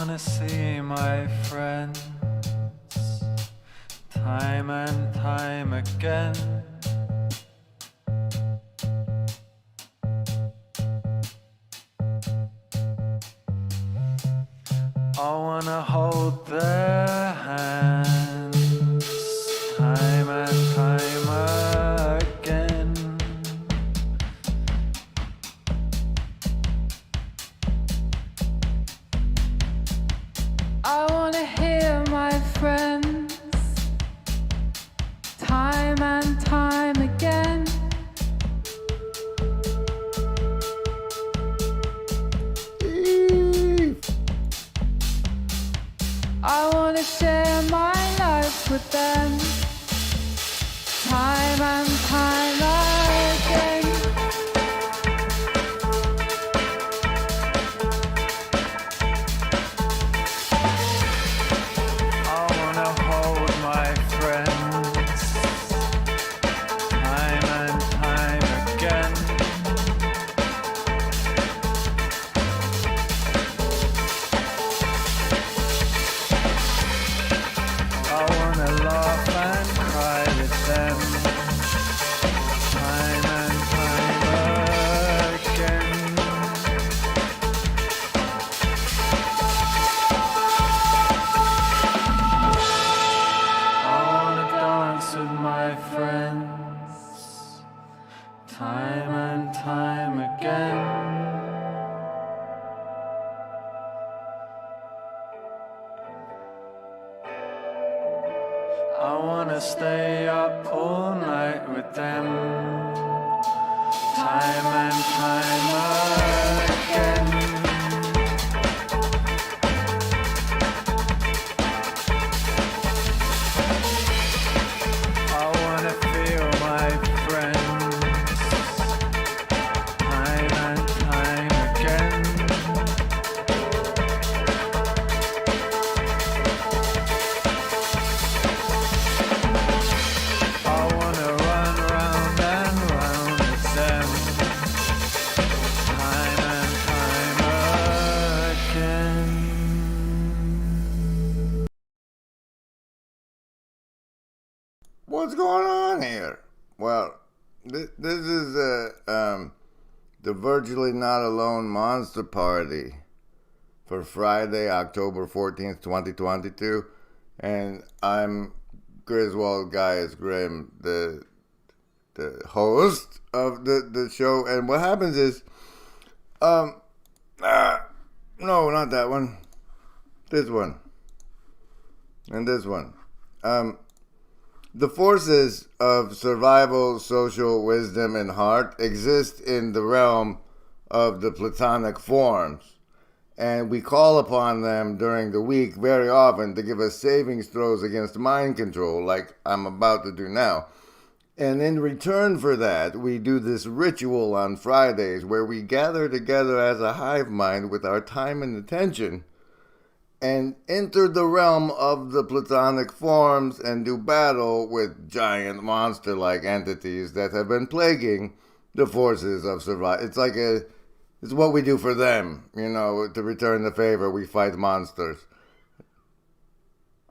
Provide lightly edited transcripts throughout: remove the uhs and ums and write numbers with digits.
wanna see my friends time and time again. I wanna hold their hands time and time again. I wanna hear my friends time and time again. I wanna share my life with them time and time again. I wanna hold my friends time and time again. I wanna laugh and cry with them time and time again. I wanna dance with my friends time and time again. I wanna stay up all night with them time and time again. I wanna feel my friends time and time again. I wanna run round and round with them time and time again. What's going on here? Well, this is the Virtually Not Alone Monster Party for Friday, October 14th, 2022. And I'm Griswold Gaius Grimm, the host of the show. And what happens is, no, not that one. This one. And this one. The forces of survival, social wisdom, and heart exist in the realm of the Platonic forms, and we call upon them during the week very often to give us savings throws against mind control, like I'm about to do now. And in return for that, we do this ritual on Fridays where we gather together as a hive mind with our time and attention and enter the realm of the Platonic forms and do battle with giant monster-like entities that have been plaguing the forces of survival. It's what we do for them, to return the favor. We fight monsters.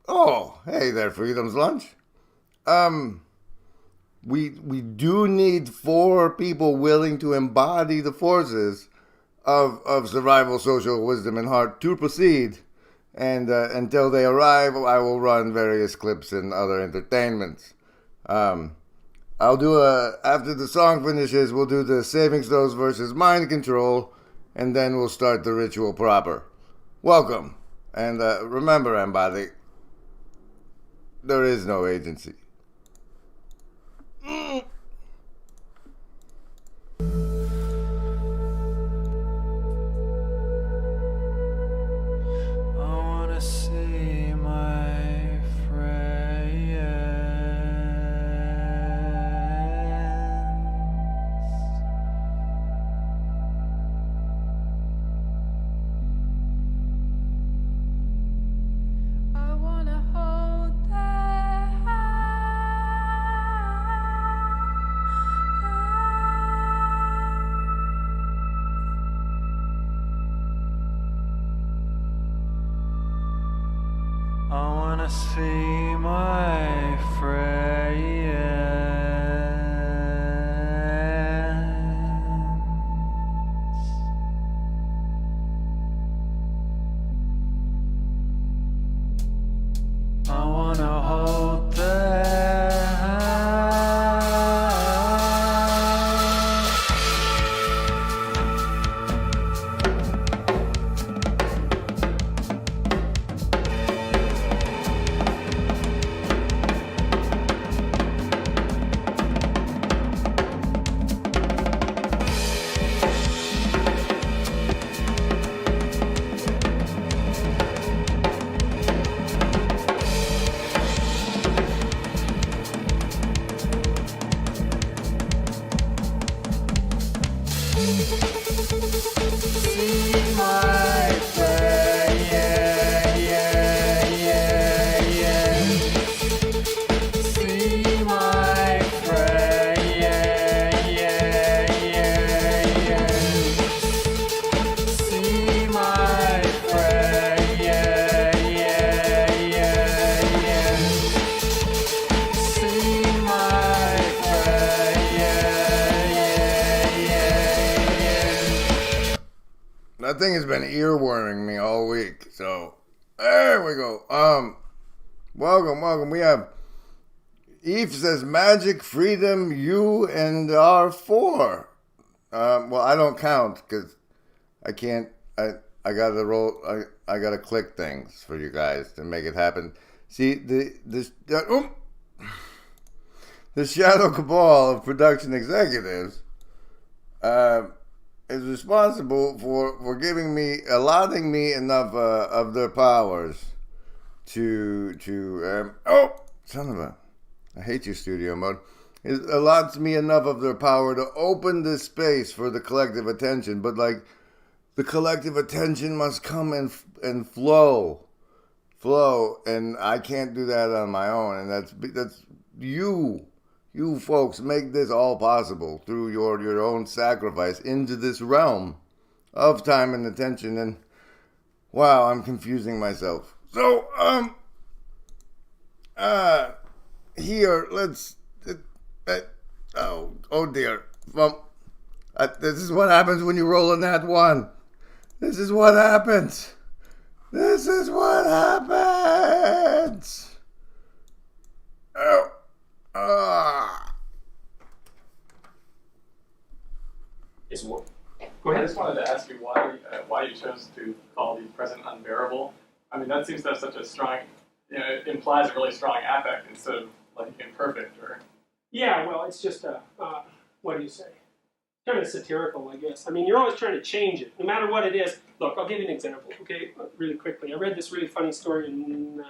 Oh, hey there, Freedom's Lunch. We do need 4 people willing to embody the forces of survival, social wisdom, and heart to proceed. And until they arrive, I will run various clips and other entertainments. I'll do after the song finishes, we'll do the savings throws versus mind control, and then we'll start the ritual proper. Welcome. And remember, Embody, there is no agency. See my friends I wanna hold their hands see my friends. I wanna hold their hands. See my friends. See my friends. See my friends. See my That thing has been earworming me all week. So there we go. Welcome. We have Eve says magic, freedom, you and our four. Well, I don't count because I can't. I gotta roll. I gotta click things for you guys to make it happen. See the shadow cabal of production executives is responsible for allotting me enough of their powers to son of a, I hate you, studio mode. It allots me enough of their power to open this space for the collective attention, but like the collective attention must come and flow, and I can't do that on my own, and that's you folks make this all possible through your own sacrifice into this realm of time and attention. And wow, I'm confusing myself. So here, let's oh dear. Well, this is what happens when you roll a nat 1. This is what happens. Oh. Go ahead. I just wanted to ask you why you chose to call the present unbearable. I mean, that seems to have such a strong, it implies a really strong affect instead of like imperfect or. Yeah, well, it's just what do you say? Kind of satirical, I guess. I mean, you're always trying to change it, no matter what it is. Look, I'll give you an example, okay, really quickly. I read this really funny story in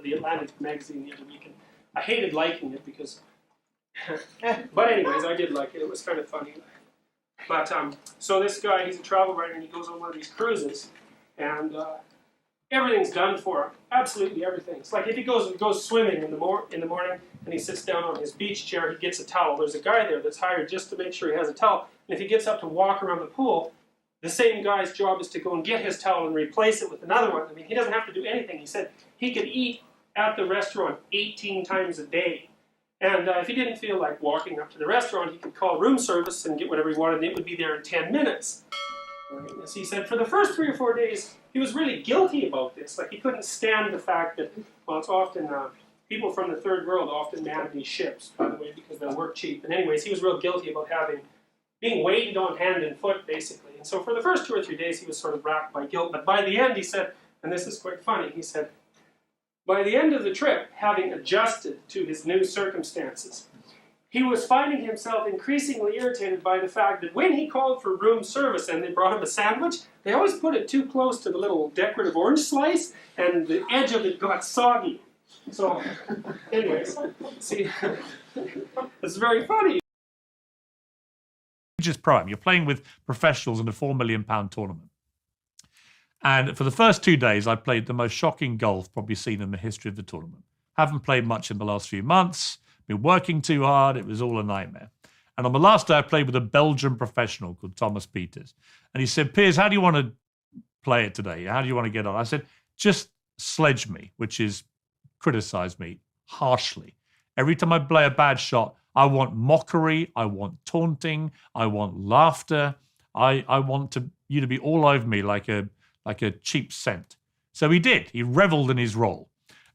the Atlantic magazine the other week, and I hated liking it because, but anyways, I did like it. It was kind of funny. But so this guy, he's a travel writer, and he goes on one of these cruises, and everything's done for him. Absolutely everything. It's like if he goes swimming in the morning, and he sits down on his beach chair, he gets a towel. There's a guy there that's hired just to make sure he has a towel. And if he gets up to walk around the pool, the same guy's job is to go and get his towel and replace it with another one. I mean, he doesn't have to do anything. He said he could eat at the restaurant 18 times a day. And if he didn't feel like walking up to the restaurant, he could call room service and get whatever he wanted, and it would be there in 10 minutes. Right? As he said, for the first 3 or 4 days, he was really guilty about this. Like, he couldn't stand the fact that, well, it's often, people from the third world often man these ships, by the way, because they'll work cheap. And anyways, he was real guilty about being weighted on hand and foot, basically. And so for the first 2 or 3 days, he was sort of racked by guilt. But by the end, he said, and this is quite funny, he said, by the end of the trip, having adjusted to his new circumstances, he was finding himself increasingly irritated by the fact that when he called for room service and they brought him a sandwich, they always put it too close to the little decorative orange slice, and the edge of it got soggy. So, anyways, see, it's very funny. Just prime. You're playing with professionals in a £4 million tournament. And for the first 2 days, I played the most shocking golf probably seen in the history of the tournament. Haven't played much in the last few months. Been working too hard. It was all a nightmare. And on the last day, I played with a Belgian professional called Thomas Peters. And he said, Piers, how do you want to play it today? How do you want to get on? I said, just sledge me, which is criticize me harshly. Every time I play a bad shot, I want mockery, I want taunting, I want laughter. I want you to be all over me like a cheap scent. So he did. He reveled in his role.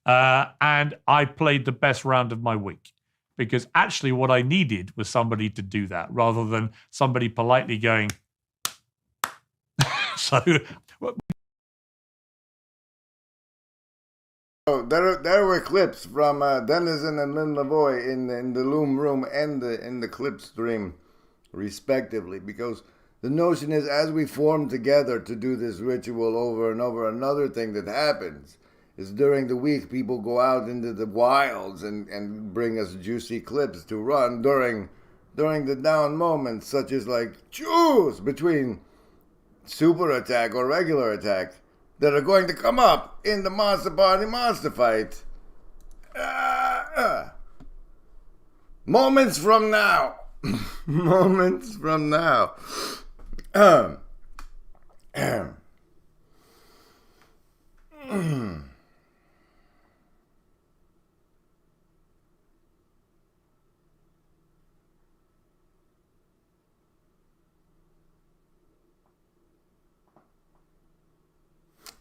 And I played the best round of my week. Because actually what I needed was somebody to do that rather than somebody politely going. So there were clips from Denizen and Lynn Lavoie in the Loom Room and in the clip stream, respectively, because the notion is, as we form together to do this ritual over and over, another thing that happens is during the week people go out into the wilds and bring us juicy clips to run during the down moments, such as like choose between super attack or regular attack that are going to come up in the Monster Party Monster Fight. Moments from now. Moments from now.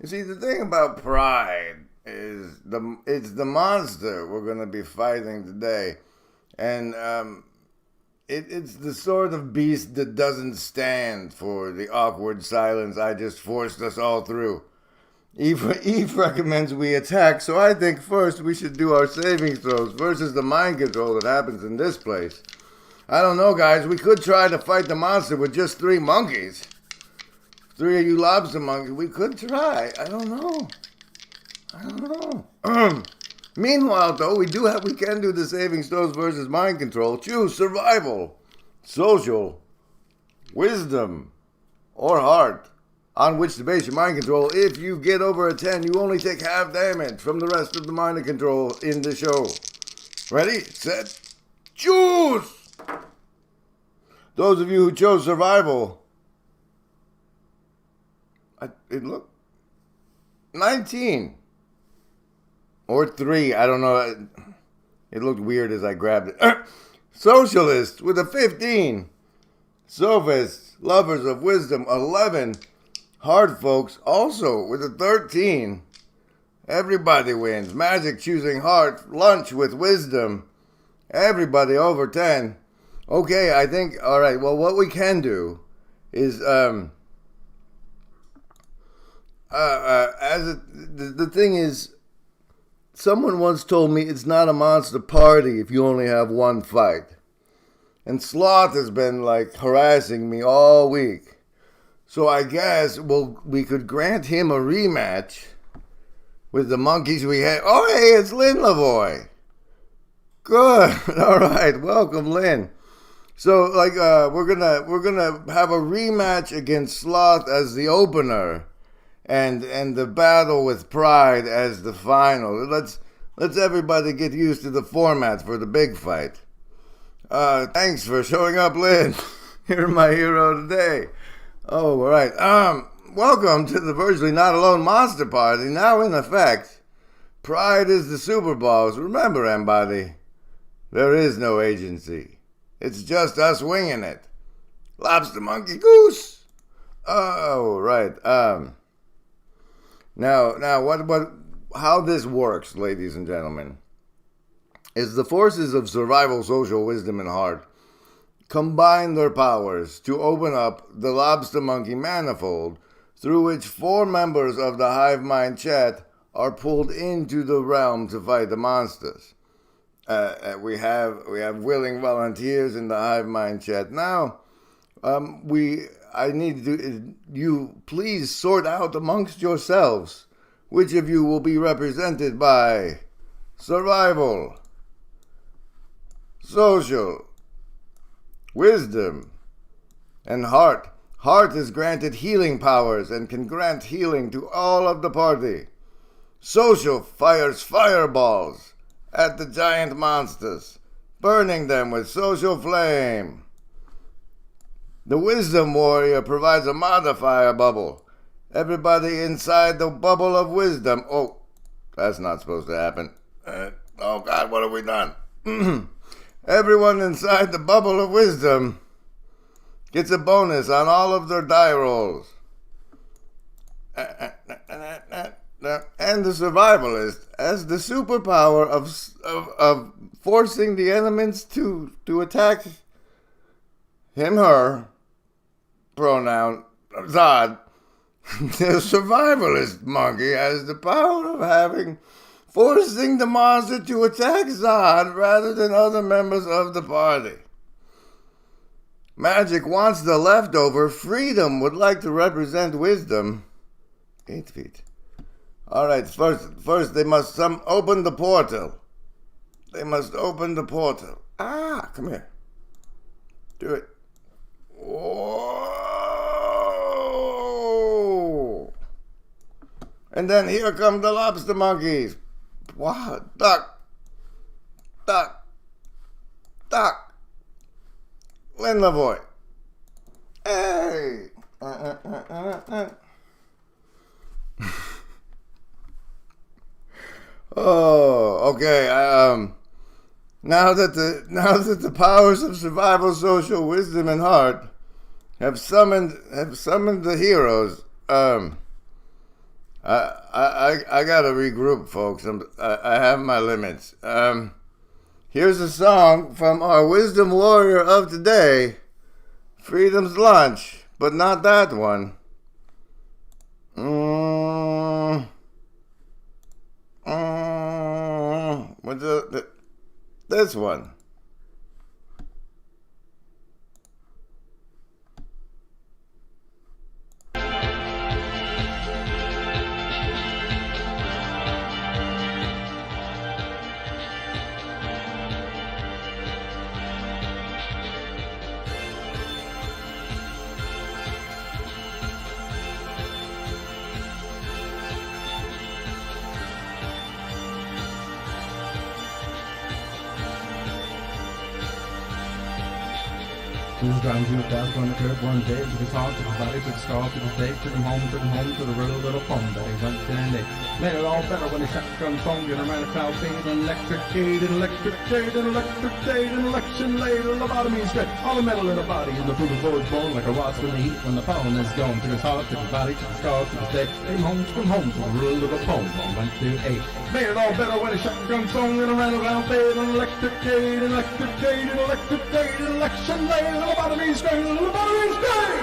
You see, the thing about pride is it's the monster we're going to be fighting today. And it's the sort of beast that doesn't stand for the awkward silence I just forced us all through. Eve recommends we attack, so I think first we should do our saving throws versus the mind control that happens in this place. I don't know, guys. We could try to fight the monster with just 3 monkeys. 3 of you lobster monkeys. We could try. I don't know. Meanwhile, though, we can do the saving throws versus mind control. Choose survival, social, wisdom, or heart, on which to base your mind control. If you get over a 10, you only take half damage from the rest of the mind control in the show. Ready, set, choose! Those of you who chose survival, it looked 19 or 3. I don't know. It looked weird as I grabbed it. Socialists with a 15. Sophists, lovers of wisdom, 11. Hard folks also with a 13. Everybody wins. Magic choosing heart. Lunch with wisdom. Everybody over 10. Okay, I think. All right. Well, what we can do is the thing is, someone once told me it's not a monster party if you only have one fight. And Sloth has been like harassing me all week. So I guess we could grant him a rematch with the monkeys we had. Oh, hey, it's Lynn Lavoie. Good. All right. Welcome, Lynn. So we're gonna have a rematch against Sloth as the opener. And the battle with Pride as the final. Let's everybody get used to the format for the big fight. Thanks for showing up, Lynn. You're my hero today. Oh, all right. Welcome to the Virtually Not Alone Monster Party. Now in effect, Pride is the Super Balls. Remember, everybody, there is no agency. It's just us winging it. Lobster, monkey, goose. Oh, right. Now, how this works, ladies and gentlemen, is the forces of survival, social, wisdom, and heart combine their powers to open up the lobster monkey manifold through which 4 members of the Hive Mind chat are pulled into the realm to fight the monsters. We have willing volunteers in the Hive Mind chat now. I need you please sort out amongst yourselves which of you will be represented by survival, social, wisdom, and heart. Heart is granted healing powers and can grant healing to all of the party. Social fires fireballs at the giant monsters, burning them with social flame. The Wisdom Warrior provides a modifier bubble. Everybody inside the bubble of wisdom. Oh, that's not supposed to happen. Oh God, what have we done? Everyone inside the bubble of wisdom gets a bonus on all of their die rolls. And the survivalist has the superpower of forcing the elements to attack him, her, pronoun, Zod. The survivalist monkey has the power of forcing the monster to attack Zod rather than other members of the party. Magic wants the leftover. Freedom would like to represent wisdom. 8 feet. Alright, first they must open the portal. They must open the portal. Ah, come here. Do it. Whoa! And then here come the lobster monkeys. Wow, duck. Lynn Lavoie. Hey! Oh, okay. Now that the powers of survival, social wisdom, and heart have summoned the heroes, I gotta regroup, folks. I have my limits. Here's a song from our wisdom warrior of today, Freedom's Lunch, but not that one. This one. Who's driving to the fast on the curb one day? To the top, to the valley, to the scar, to the state, to the home, to the little pond that he went in and they made it all better when he shotgun phone and around a crowd fade and electricated, election later, lobotomy straight, all the metal in the body and the brutal board's bone like a wasp in the heat when the pollen is gone to his heart, to the body, to the scar, to the state, came home to the little pond and went to 8. Made it all better when he shotgun phone and around a crowd fade and electricated, election later, lobotomy straight, lobotomy straight!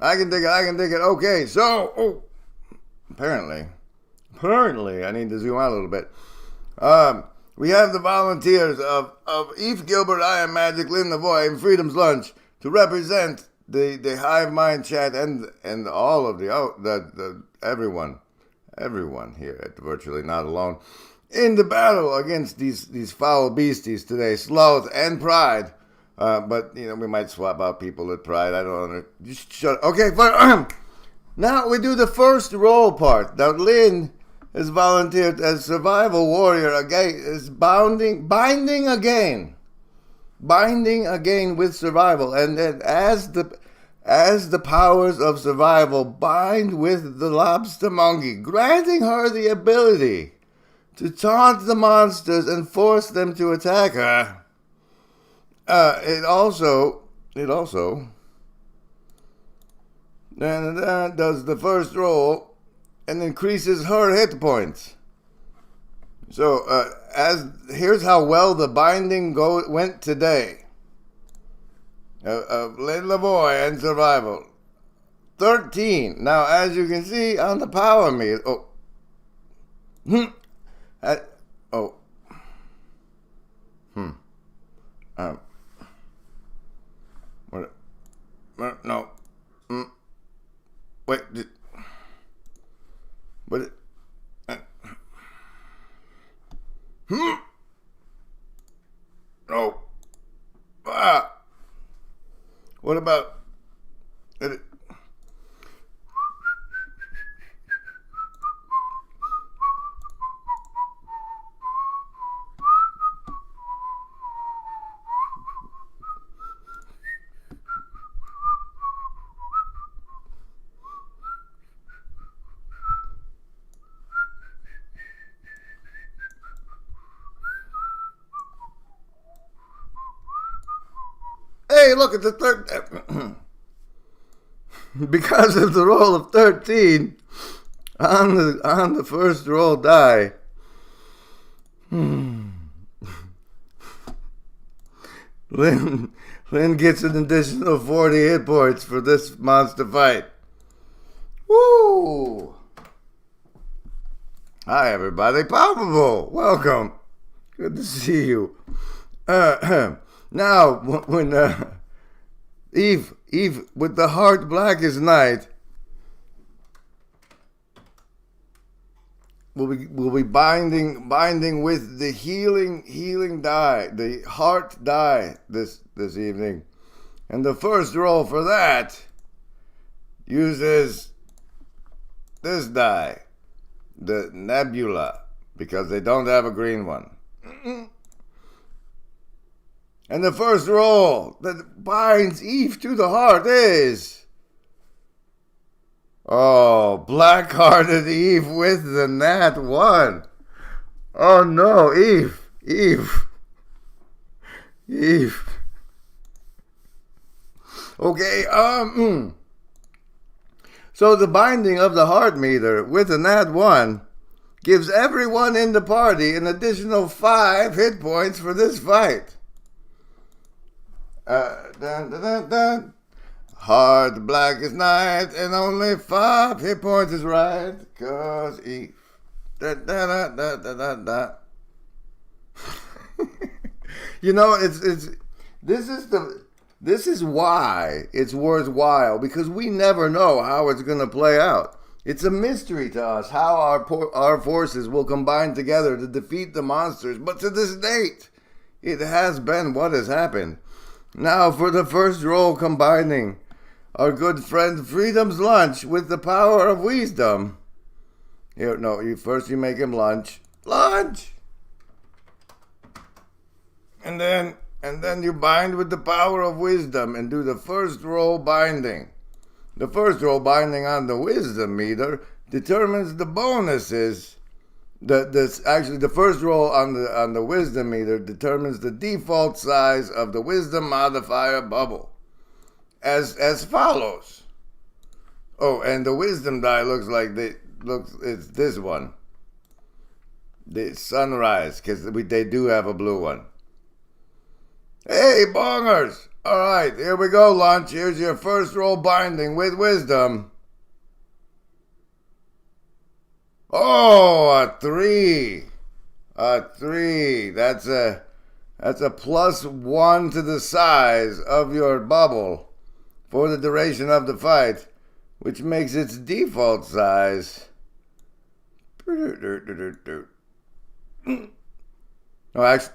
I can dig it. Okay, so, apparently, I need to zoom out a little bit. We have the volunteers of Eve Gilbert, I Am Magic, Lynn Lavoie, and Freedom's Lunch to represent the Hive Mind chat and all of the everyone here at Virtually Not Alone in the battle against these foul beasties today, Sloth and Pride. But we might swap out people at Pride. I don't know. Just shut up. Okay, fine. Now we do the first role part. Now Lynn has volunteered as survival warrior again, is binding again with survival, and then as the powers of survival bind with the lobstamonkee, granting her the ability to taunt the monsters and force them to attack her. It also does the first roll and increases her hit points. So here's how well the binding went today. Lynn Lavoie and survival, 13. Now, as you can see on the power meter, no. Wait. What? No. What about? hey, look at the third. Because of the roll of 13 on the first roll die. Lynn gets an additional 40 hit points for this monster fight. Woo! Hi, everybody. Palpable, welcome. Good to see you. Now, when Eve, with the heart black as night, will be binding with the healing die, the heart die this evening, and the first roll for that uses this die, the nebula, because they don't have a green one. And the first roll that binds Eve to the heart is... oh, black-hearted Eve with the nat 1. Oh no, Eve. Okay, So the binding of the heart meter with the nat 1 gives everyone in the party an additional 5 hit points for this fight. Hard black as night, and only 5 hit points is right, 'cause Eve. You know, this is why it's worthwhile, because we never know how it's going to play out. It's a mystery to us how our forces will combine together to defeat the monsters, but to this date, it has been what has happened. Now for the first roll combining our good friend Freedom's lunch with the power of wisdom. Here, no, first you make him lunch. And then you bind with the power of wisdom and do the first roll binding. The first roll binding on the wisdom meter determines the bonuses. The first roll on the wisdom meter determines the default size of the wisdom modifier bubble as follows. Oh, and the wisdom die it's this one, the sunrise, because they do have a blue one. Hey, bongers! All right, here we go, lunch. Here's your first roll binding with wisdom. Oh, a 3. A 3. That's a +1 to the size of your bubble for the duration of the fight, which makes its default size.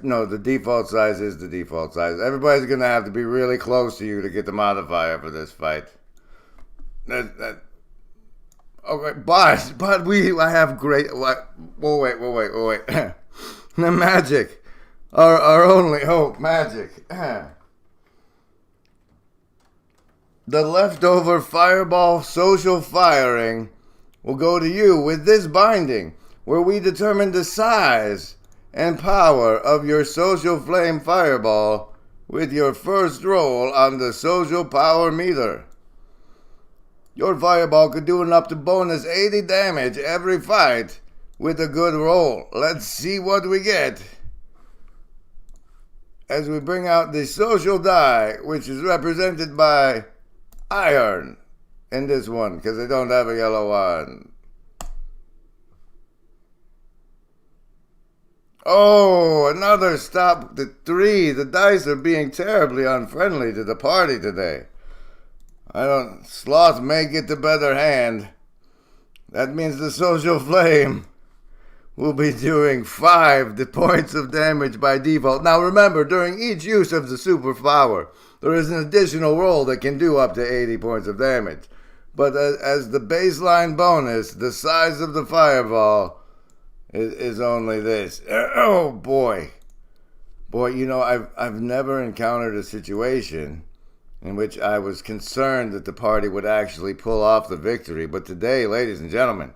No, the default size is the default size. Everybody's going to have to be really close to you to get the modifier for this fight. Okay, but I have great... Wait. The magic. Our only hope, magic. The leftover fireball social firing will go to you with this binding, where we determine the size and power of your social flame fireball with your first roll on the social power meter. Your fireball could do an up to bonus 80 damage every fight with a good roll. Let's see what we get as we bring out the social die, which is represented by iron in this one, because they don't have a yellow one. Oh, another stop to 3. The dice are being terribly unfriendly to the party today. Sloth may get the better hand. That means the social flame will be doing 5 points of damage by default. Now remember, during each use of the superpower, there is an additional roll that can do up to 80 points of damage. But as the baseline bonus, the size of the fireball is only this. Oh boy, you know, I've never encountered a situation in which I was concerned that the party would actually pull off the victory. But today, ladies and gentlemen,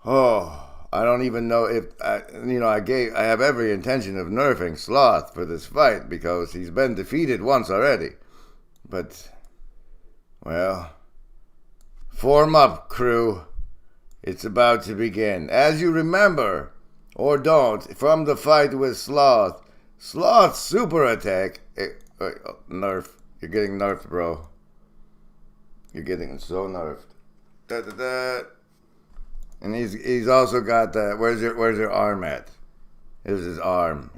I don't even know if I have every intention of nerfing Sloth for this fight, because he's been defeated once already. But, well, form up, crew. It's about to begin. As you remember, or don't, from the fight with Sloth, Sloth's super attack... nerf. You're getting nerfed, bro. You're getting so nerfed. Da-da-da. And he's also got that. Where's your arm at? Here's his arm.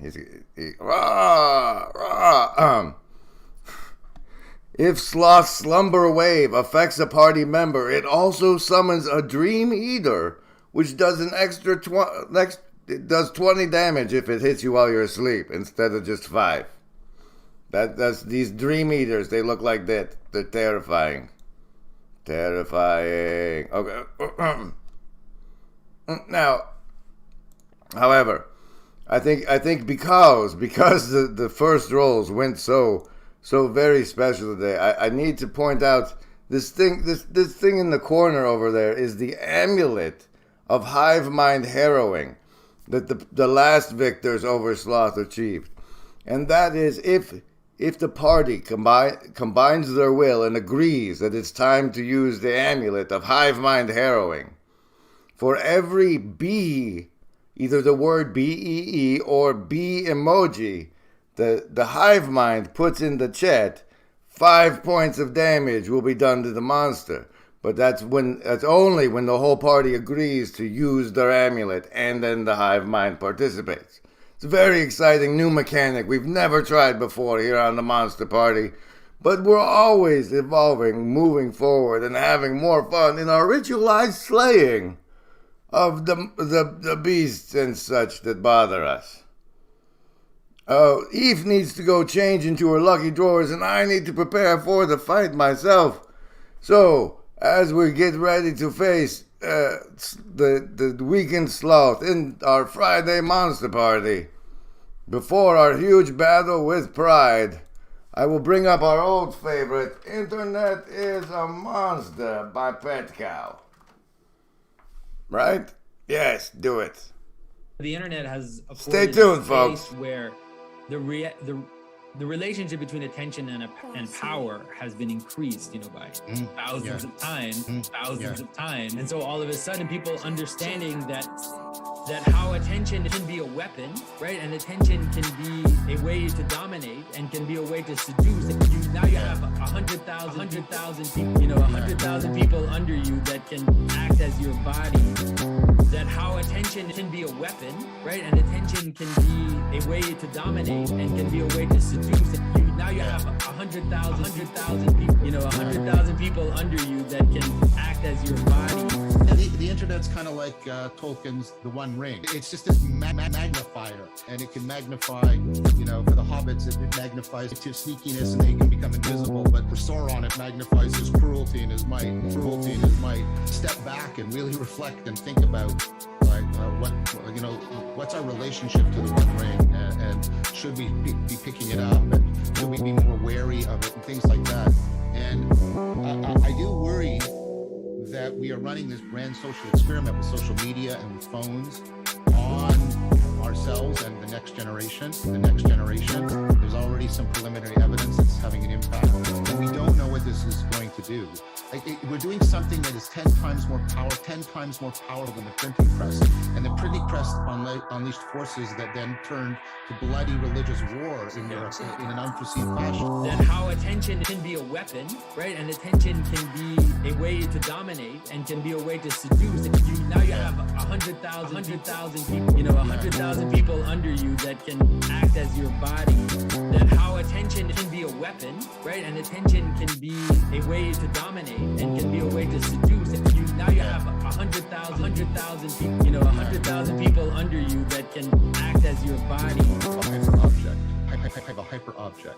If Sloth's slumber wave affects a party member, it also summons a Dream Eater, which does an extra it does 20 damage if it hits you while you're asleep instead of just 5. That's these Dream Eaters. They look like that. They're terrifying. Terrifying. Okay. Now, however, I think because the first rolls went so very special today, I need to point out this thing in the corner over there is the amulet of Hive Mind harrowing that the last victors over Sloth achieved, and that is if the party combines their will and agrees that it's time to use the amulet of Hive Mind harrowing. For every B, either the word BEE or B emoji, the Hive Mind puts in the chat, 5 points of damage will be done to the monster. But that's only when the whole party agrees to use their amulet, and then the Hive Mind participates. It's a very exciting new mechanic we've never tried before here on the Monster Party. But we're always evolving, moving forward, and having more fun in our ritualized slaying of the beasts and such that bother us. Eve needs to go change into her lucky drawers, and I need to prepare for the fight myself. So, as we get ready to face the weekend Sloth in our Friday Monster Party, before our huge battle with Pride, I will bring up our old favorite, Internet is a Monster by Pet Cow. Right? Yes, do it. The internet has Stay tuned, folks. Where the relationship between attention and power has been increased, by thousands of times, and so all of a sudden, people understanding that how attention can be a weapon, right? And attention can be a way to dominate and can be a way to seduce. Now you have 100,000 people, 100,000 people under you that can act as your body. That how attention can be a weapon, right? And attention can be a way to dominate and can be a way to seduce. Now you have 100,000 people, 100,000 people under you that can act as your body. The internet's kind of like Tolkien's The One Ring. It's just this magnifier, and it can magnify, for the hobbits, it magnifies his sneakiness and they can become invisible. But for Sauron, it magnifies his cruelty and his might. Step back and really reflect and think about, what's our relationship to the One Ring, and should we be picking it up, and should we be more wary of it, and things like that. And I do worry that we are running this grand social experiment with social media and with phones on ourselves and the next generation. There's already some preliminary evidence that's having an impact. And we don't know what this is going to do. We're doing something that is 10 times more powerful than the printing press. And the printing press unleashed forces that then turned to bloody religious war in Europe in an unforeseen fashion. That how attention can be a weapon, right? And attention can be a way to dominate and can be a way to seduce. Now you have 100,000 people, 100,000 people under you that can act as your body. That how attention can be a weapon, right? And attention can be a way to dominate and can be a way to seduce. Now you have 100,000 people, 100,000 people under you that can act as your body. I have a hyper object.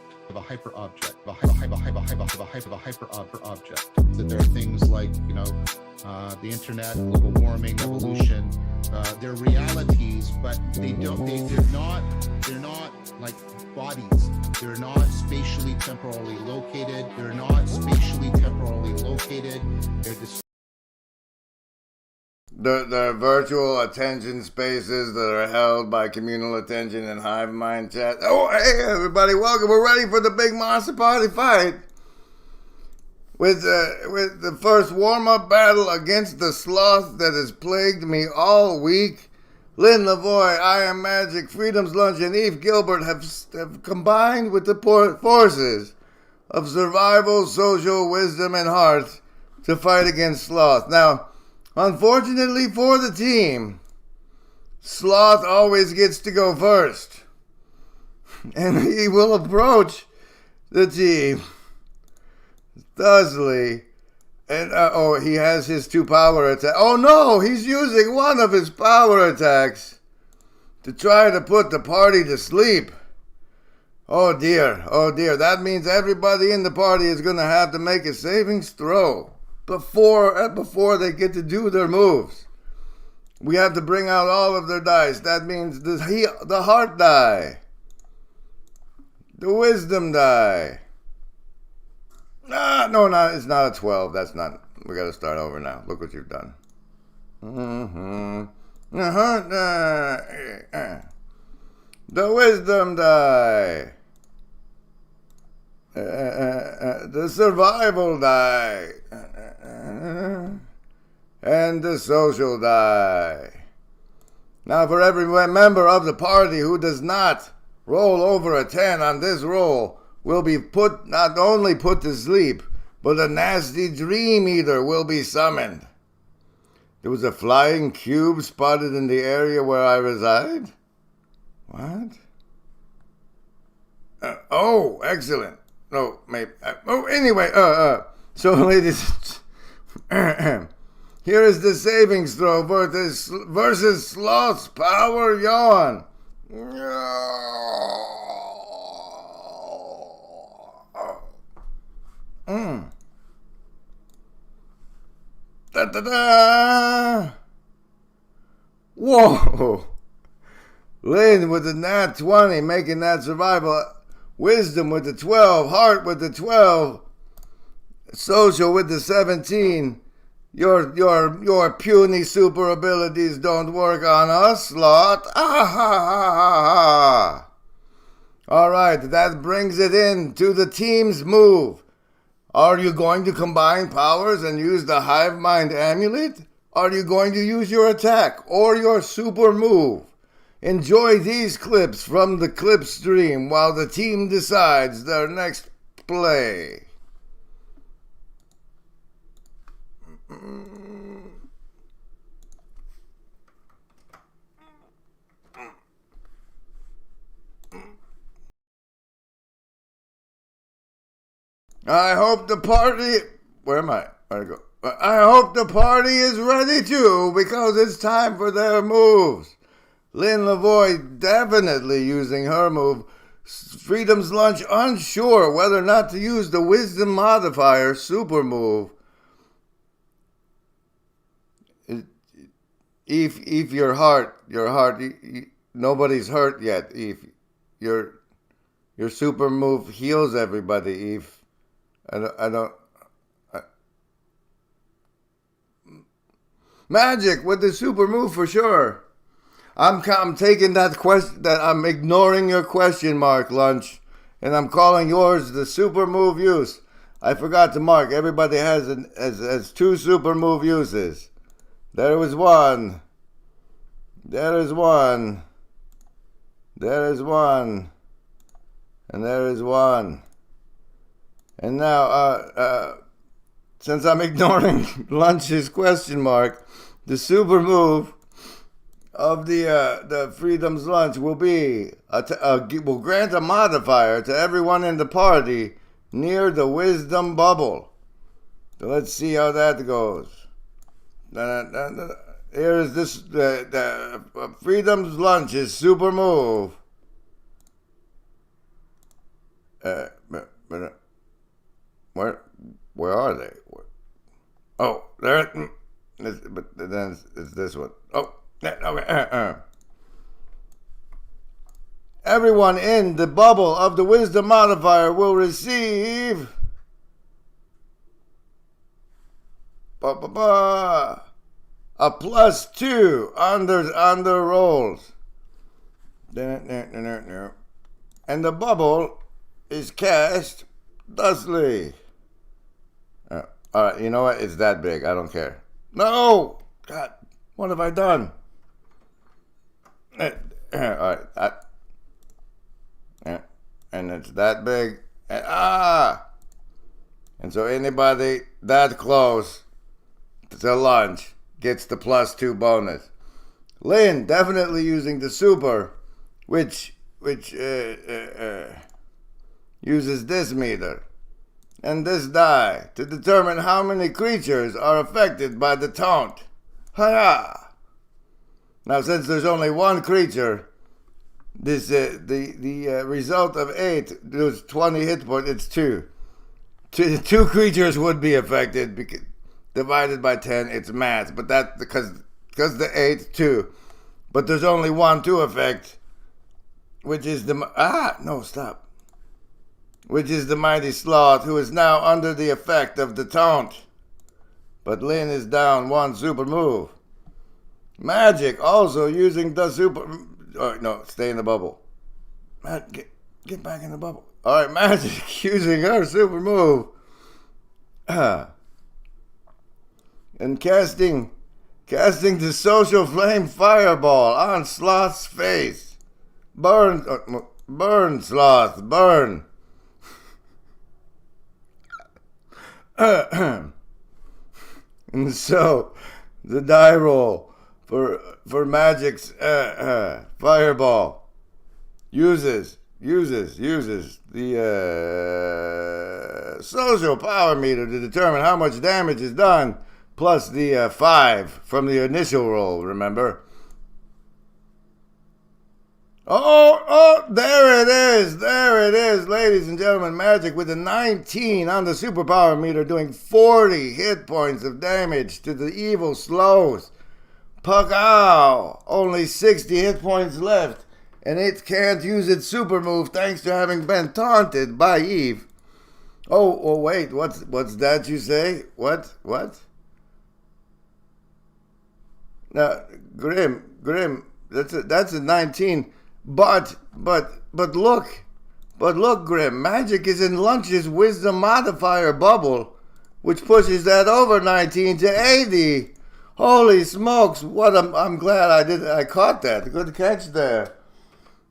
That there are things like, the internet, global warming, evolution. They're realities, but they're not like bodies. They're not spatially temporally located. They're The virtual attention spaces that are held by communal attention and Hive Mind chat. Oh, hey, everybody, welcome. We're ready for the big Monster Party fight. with the first warm-up battle against the sloth that has plagued me all week. Lynn Lavoie, I Am Magic, Freedom's Lunch, and Eve Gilbert have combined with the forces of survival, social wisdom, and heart to fight against sloth. Now, unfortunately for the team, sloth always gets to go first. And he will approach the team thusly. And, he has his 2 power attacks. Oh no, he's using one of his power attacks to try to put the party to sleep. Oh dear, that means everybody in the party is going to have to make a savings throw before they get to do their moves. We have to bring out all of their dice. That means the heart die, the wisdom die. No, it's not a 12. That's not. We got to start over now. Look what you've done. The wisdom die. The survival die. And the social die. Now, for every member of the party who does not roll over a 10 on this roll, will be not only put to sleep, but a nasty dream eater will be summoned. There was a flying cube spotted in the area where I reside? What? Excellent. No, maybe. Anyway, so ladies, here is the savings throw versus Sloth's Power Yawn. Da-da-da! Whoa! Lynn with the nat 20, making that survival. Wisdom with the 12. Heart with the 12. Social with the 17. Your puny super abilities don't work on us, Sloth. Ah ha ha ha ha! Alright, that brings it in to the team's move. Are you going to combine powers and use the Hive Mind amulet? Are you going to use your attack or your super move? Enjoy these clips from the clip stream while the team decides their next play. I hope the party... Where am I? Where'd I go? I hope the party is ready too, because it's time for their moves. Lynn Lavoie definitely using her move. Freedom's Lunch unsure whether or not to use the Wisdom modifier super move. If your heart, nobody's hurt yet. If your super move heals everybody. If Magic with the super move for sure. I'm taking that question. That I'm ignoring your question mark, Lunch, and I'm calling yours the super move use. I forgot to mark. Everybody has 2 super move uses. There was one. There is one. There is one. And there is one. And now, since I'm ignoring Lunch's question mark, the super move of the Freedom's Lunch will be will grant a modifier to everyone in the party near the Wisdom bubble. So let's see how that goes. Here is the Freedom's Lunch's super move. Where are they? Oh, there. But then it's this one. Oh, okay. Everyone in the bubble of the Wisdom modifier will receive a +2 on their rolls. And the bubble is cast thusly. Alright, you know what? It's that big. I don't care. No! God, what have I done? Alright. And it's that big. And so anybody that close to lunch gets the +2 bonus. Lynn definitely using the super, which uses this meter and this die to determine how many creatures are affected by the taunt. Hiya! Now, since there's only one creature, this the result of 8 was 20 hit points. It's 2. Two creatures would be affected because divided by 10. It's math, but that because the 8 2. But there's only one to affect, which is the which is the mighty sloth, who is now under the effect of the taunt. But Lynn is down 1 super move. Magic also using the super. Oh, no, stay in the bubble. Get back in the bubble. All right, Magic using her super move. And casting the social flame fireball on Sloth's face. Burn, Sloth, burn. And so, the die roll for Magic's fireball uses the social power meter to determine how much damage is done, plus the 5 from the initial roll, remember? Oh, there it is, ladies and gentlemen. Magic with a 19 on the superpower meter, doing 40 hit points of damage to the evil sloth. Puck-ow! Only 60 hit points left, and it can't use its super move thanks to having been taunted by Eve. Oh, wait, what's that you say? What? Now, Grim, that's a 19. But look, Grim, Magic is in Lunch's wisdom modifier bubble, which pushes that over 19 to 80. Holy smokes! I'm glad I caught that. Good catch there.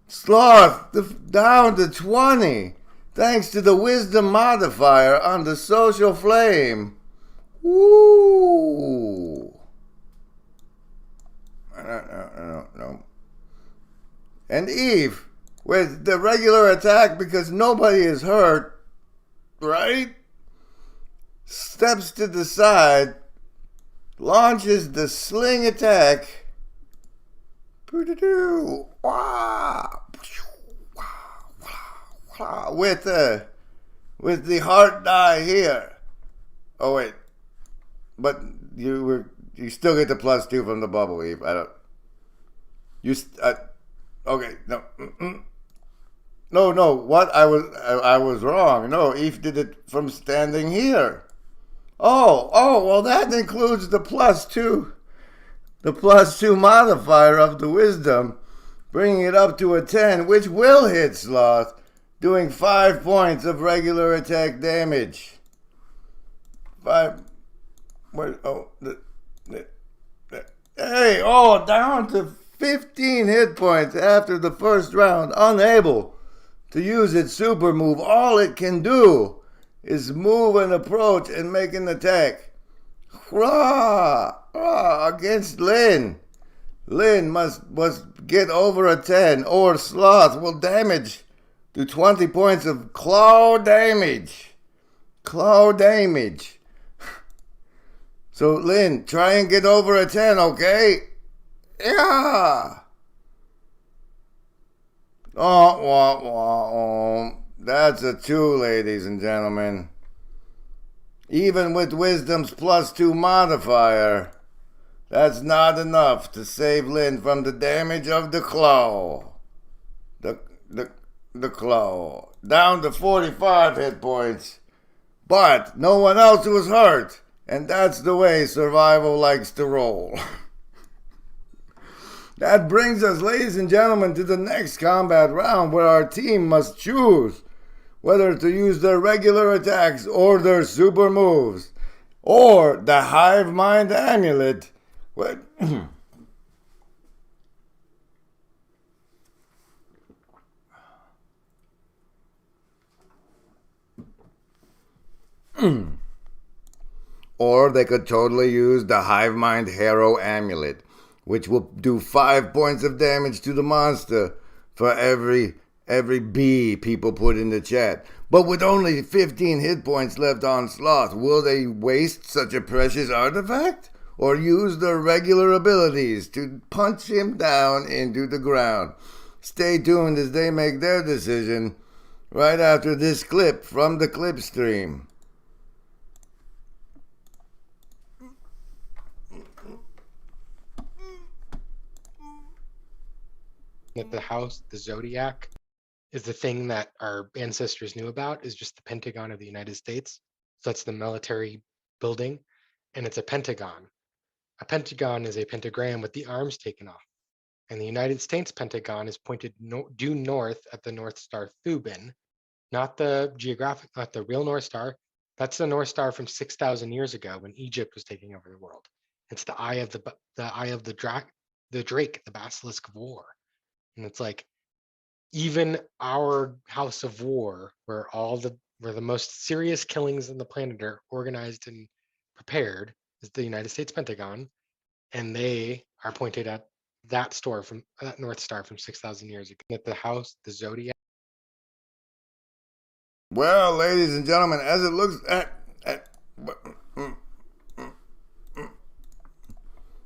Sloth down to 20, thanks to the wisdom modifier on the social flame. Woo! No. And Eve, with the regular attack because nobody is hurt, right? Steps to the side, launches the sling attack. With the heart die here. Oh wait, but you still get the +2 from the bubble, Eve. Okay, no. No, what? I was wrong. No, Eve did it from standing here. Oh, well, that includes the +2. The +2 modifier of the wisdom, bringing it up to a 10, which will hit Sloth, doing 5 points of regular attack damage. 5. Down to 15 hit points after the first round, unable to use its super move. All it can do is move and approach and make an attack. Against Lynn. Lynn must get over a 10, or Sloth will damage to 20 points of claw damage. So Lynn, try and get over a 10, okay? Yeah. That's a 2, ladies and gentlemen. Even with Wisdom's +2 modifier, that's not enough to save Lynn from the damage of the claw. The claw. Down to 45 hit points. But no one else was hurt. And that's the way survival likes to roll. That brings us, ladies and gentlemen, to the next combat round, where our team must choose whether to use their regular attacks or their super moves. or the Hive Mind amulet. What? Or they could totally use the Hive Mind Harrow amulet, which will do 5 points of damage to the monster for every bee people put in the chat. But with only 15 hit points left on Sloth, will they waste such a precious artifact? Or use their regular abilities to punch him down into the ground? Stay tuned as they make their decision right after this clip from the clip stream. That the house, the zodiac, is the thing that our ancestors knew about, is just the Pentagon of the United States. So that's the military building, and it's a pentagon. A pentagon is a pentagram with the arms taken off. And the United States Pentagon is pointed due north at the North Star Thuban, not the real North Star. That's the North Star from 6,000 years ago when Egypt was taking over the world. It's the eye of the Drake, the basilisk of war. And it's like, even our house of war, where the most serious killings on the planet are organized and prepared, is the United States Pentagon, and they are pointed at that North Star from 6,000 years ago. At the house, the zodiac. Well, ladies and gentlemen, as it looks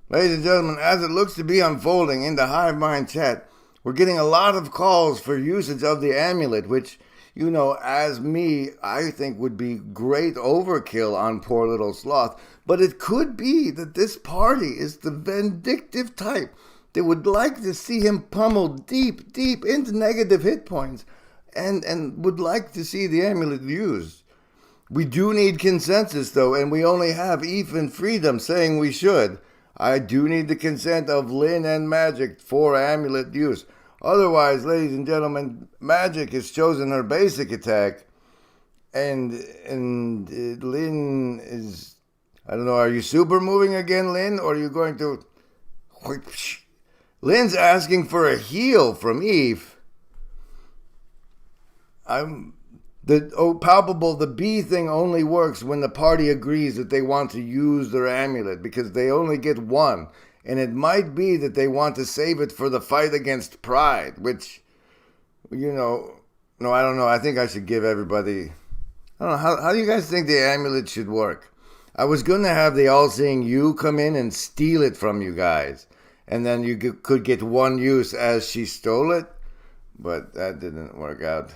ladies and gentlemen, as it looks to be unfolding in the Hive Mind chat, we're getting a lot of calls for usage of the amulet, which, you know, as me, I think would be great overkill on poor little Sloth. But it could be that this party is the vindictive type that would like to see him pummeled deep, deep into negative hit points and would like to see the amulet used. We do need consensus, though, and we only have Eve and Freedom saying we should. I do need the consent of Lynn and Magic for amulet use. Otherwise, ladies and gentlemen, Magic has chosen her basic attack, and Lynn is, I don't know, are you super moving again, Lynn, or are you going to... Lynn's asking for a heal from Eve. Palpable, the bee thing only works when the party agrees that they want to use their amulet, because they only get one. And it might be that they want to save it for the fight against Pride, which, you know, no, I don't know. I think I should give everybody, I don't know, how do you guys think the amulet should work? I was going to have the All-Seeing You come in and steal it from you guys. And then you could get one use as she stole it. But that didn't work out.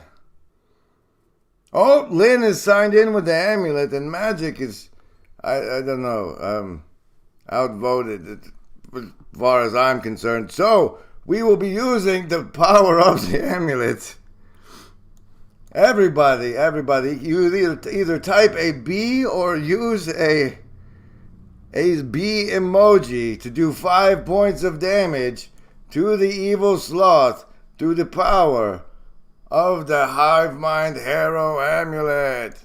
Oh, Lynn is signed in with the amulet, and Magic is, I don't know, outvoted as far as I'm concerned. So, we will be using the power of the amulet. Everybody, you either type a B or use a B emoji to do 5 points of damage to the evil Sloth through the power of the Hive Mind Harrow amulet.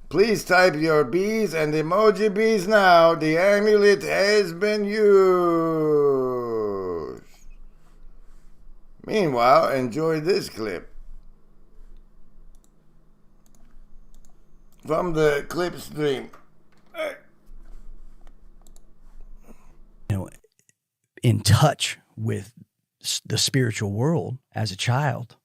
Please type your B's and emoji B's now. The amulet has been used. Meanwhile, enjoy this clip from the clip stream. You know, in touch with the spiritual world as a child.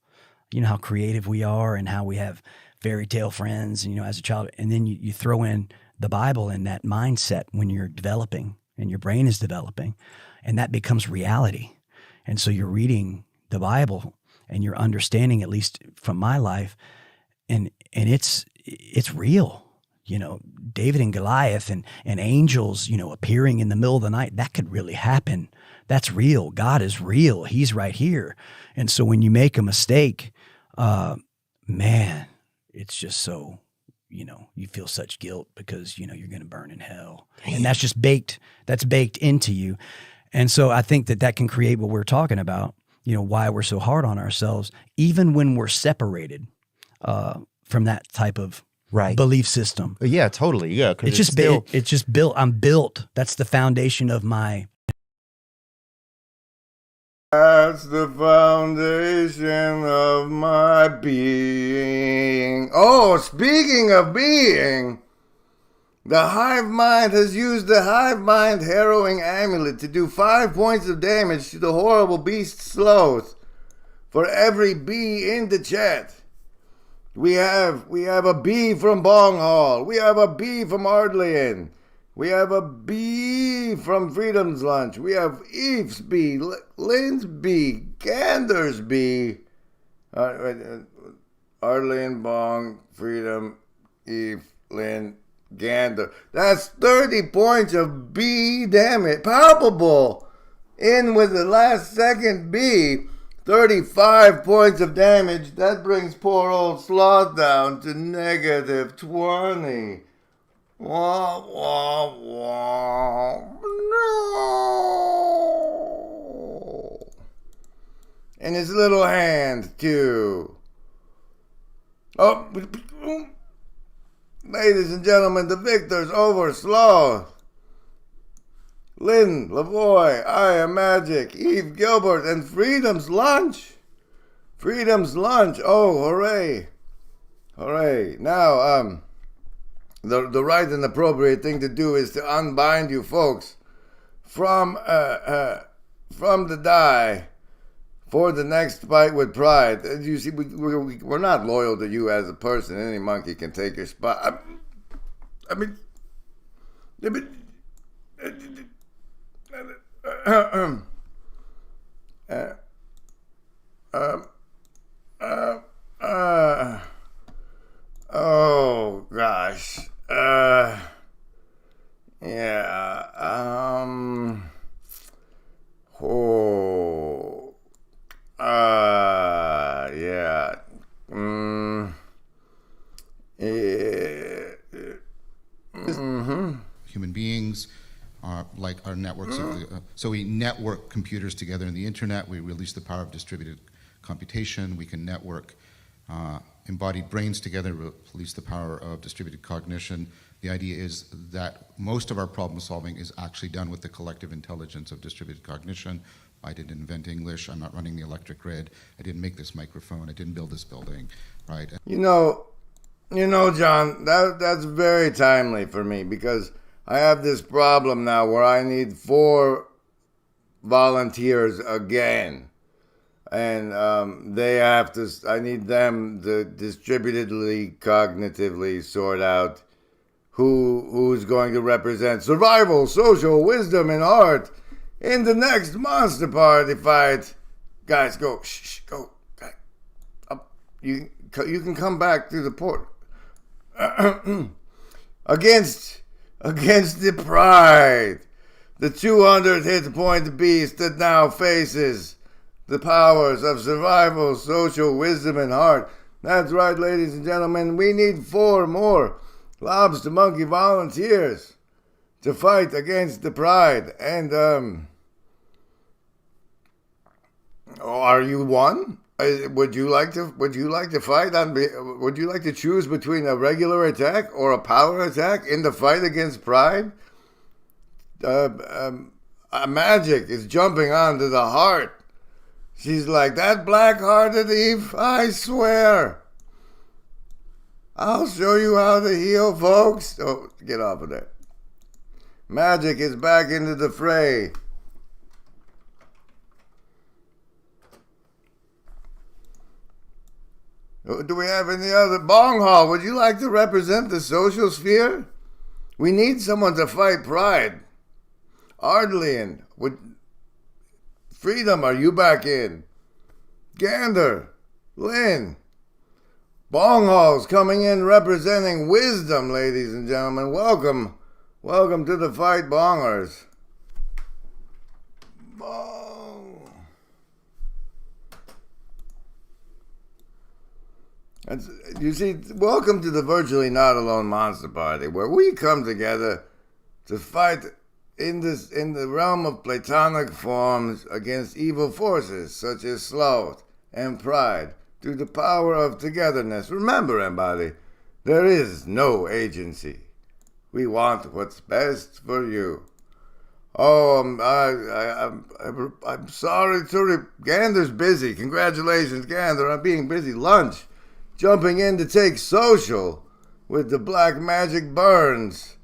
You know how creative we are and how we have fairy tale friends, you know, as a child. And then you throw in the Bible and that mindset when you're developing and your brain is developing, and that becomes reality. And so you're reading the Bible and you're understanding, at least from my life, and it's real. You know, David and Goliath and angels, you know, appearing in the middle of the night, that could really happen. That's real. God is real. He's right here. And so when you make a mistake, man, it's just so, you know, you feel such guilt because, you know, you're going to burn in hell. And that's just baked into you. And so I think that can create what we're talking about, you know, why we're so hard on ourselves, even when we're separated from that type of belief system. Yeah, totally. Yeah, It's just it's just built. I'm built. That's the foundation of my. That's the foundation of my being. Oh, speaking of being, the Hive Mind has used the Hive Mind harrowing amulet to do 5 points of damage to the horrible beast Sloth for every bee in the chat. We have a bee from Bong Hall. We have a bee from Ardlian. We have a bee from Freedom's Lunch. We have Eve's bee, Lynn's bee, Gander's bee. Ardlian, Bong, Freedom, Eve, Lynn, Gander. That's 30 points of bee damage. Palpable. In with the last second bee. 35 points of damage. That brings poor old Sloth down to negative 20. Wah, wah, wah. No. And his little hand, too. Oh, ladies and gentlemen, the victors over Sloth. Lynn, Lavoy, I Am Magic, Eve Gilbert, and Freedom's Lunch. Freedom's Lunch. Oh, hooray. Hooray. Now, the right and appropriate thing to do is to unbind you folks from the die for the next fight with pride. As you see, we're not loyal to you as a person. Any monkey can take your spot. I mean oh gosh. Yeah. Oh. Yeah. Human beings are like our networks. So we network computers together in the internet. We release the power of distributed computation. We can network embodied brains together, release the power of distributed cognition. The idea is that most of our problem solving is actually done with the collective intelligence of distributed cognition. I didn't invent English. I'm not running the electric grid. I didn't make this microphone. I didn't build this building, right? You know, John, that's very timely for me because I have this problem now where I need 4 volunteers again. And I need them to distributedly, cognitively sort out who's going to represent survival, social wisdom, and art in the next Monster Party fight. Guys, go. Shh, go. Up. You can come back through the port. Against the Pride, the 200 hit point beast that now faces the powers of survival, social wisdom, and heart. That's right, ladies and gentlemen. We need 4 more lobstamonkee volunteers to fight against the Pride. And are you one? Would you like to fight would you like to choose between a regular attack or a power attack in the fight against Pride? Magic is jumping onto the heart. She's like, that black-hearted Eve, I swear. I'll show you how to heal, folks. Oh, get off of there. Magic is back into the fray. Do we have any other? Bong Hall, would you like to represent the social sphere? We need someone to fight Pride. Ardlian, Freedom, are you back in? Gander, Lynn, Bong Hall's coming in representing wisdom, ladies and gentlemen. Welcome to the fight, Bongers. Bong. You see, welcome to the Virtually Not Alone Monster Party, where we come together to fight in the realm of platonic forms against evil forces such as sloth and pride through the power of togetherness. Remember, everybody, There is no agency. We want what's best for you. Oh, I'm sorry, Gander's busy. Congratulations, Gander, on being busy. Lunch. Jumping in to take social with the black magic burns.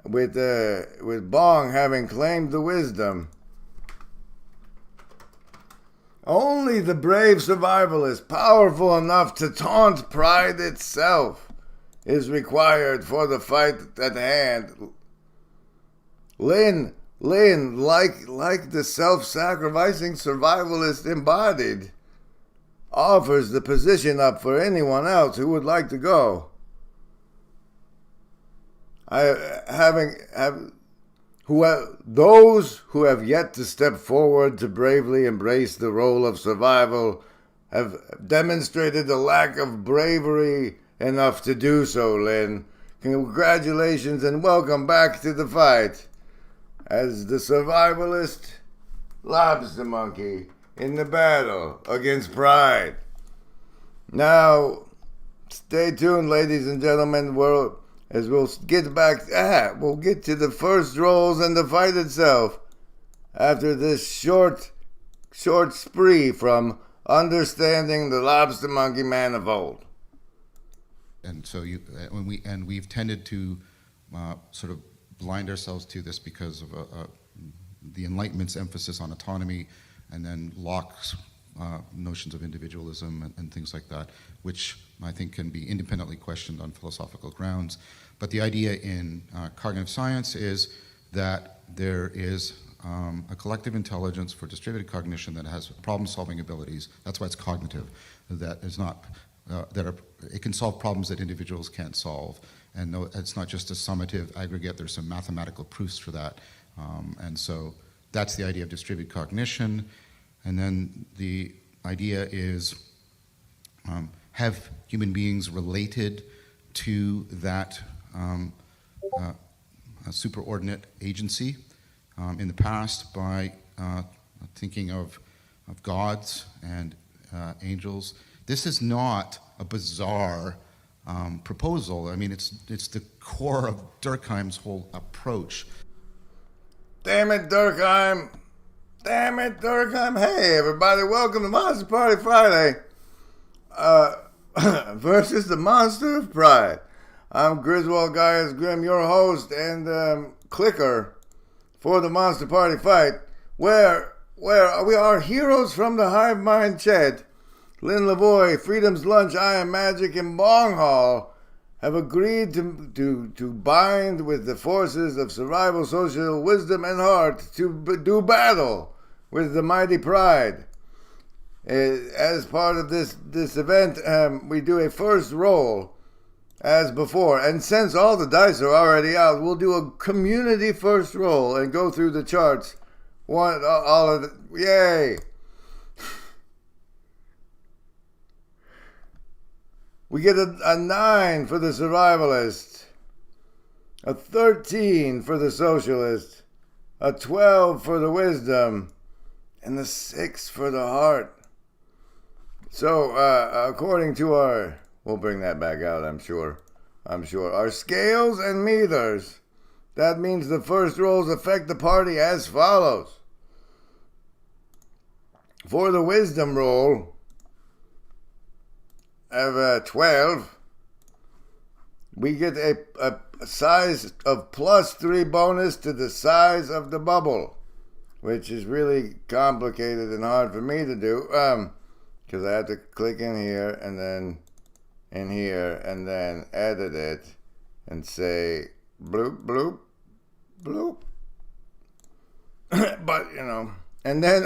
With Bong having claimed the wisdom. Only the brave survivalist, powerful enough to taunt pride itself, is required for the fight at hand. Lin, like the self-sacrificing survivalist embodied, offers the position up for anyone else who would like to go. Those who have yet to step forward to bravely embrace the role of survival have demonstrated a lack of bravery enough to do so, Lin. Congratulations and welcome back to the fight as the survivalist lobstamonkee in the battle against pride. Now, stay tuned, ladies and gentlemen. As we'll get we'll get to the first rolls and the fight itself after this short spree from understanding the lobstamonkee man of old. And so we've tended to sort of blind ourselves to this because of the Enlightenment's emphasis on autonomy, and then Locke's notions of individualism and things like that, which I think can be independently questioned on philosophical grounds. But the idea in cognitive science is that there is a collective intelligence for distributed cognition that has problem-solving abilities. That's why it's cognitive. That is not it can solve problems that individuals can't solve, and no, it's not just a summative aggregate. There's some mathematical proofs for that, and so that's the idea of distributed cognition. And then the idea is, have human beings related to that superordinate agency in the past by thinking of gods and angels. This is not a bizarre proposal. I mean, it's the core of Durkheim's whole approach. Damn it, Durkheim! Damn it, Durkheim! Hey, everybody! Welcome to Monster Party Friday. Versus the Monster of Pride. I'm Griswold Gaius Grimm, your host and clicker for the Monster Party fight, where we are heroes from the Hive Mind chat. Lynn Lavoie, Freedom's Lunch, I Am Magic, and Bong Hall have agreed to bind with the forces of survival, social wisdom, and heart to do battle with the mighty pride. As part of this event, we do a first roll as before. And since all the dice are already out, we'll do a community first roll and go through the charts. Yay! We get a 9 for the survivalist, a 13 for the socialist, a 12 for the wisdom, and the 6 for the heart. So, according to we'll bring that back out, I'm sure. Our scales and meters, that means the first rolls affect the party as follows. For the wisdom roll, of 12, we get a size of +3 bonus to the size of the bubble, which is really complicated and hard for me to do, because I have to click in here and then in here and then edit it and say bloop, bloop, bloop. But, and then,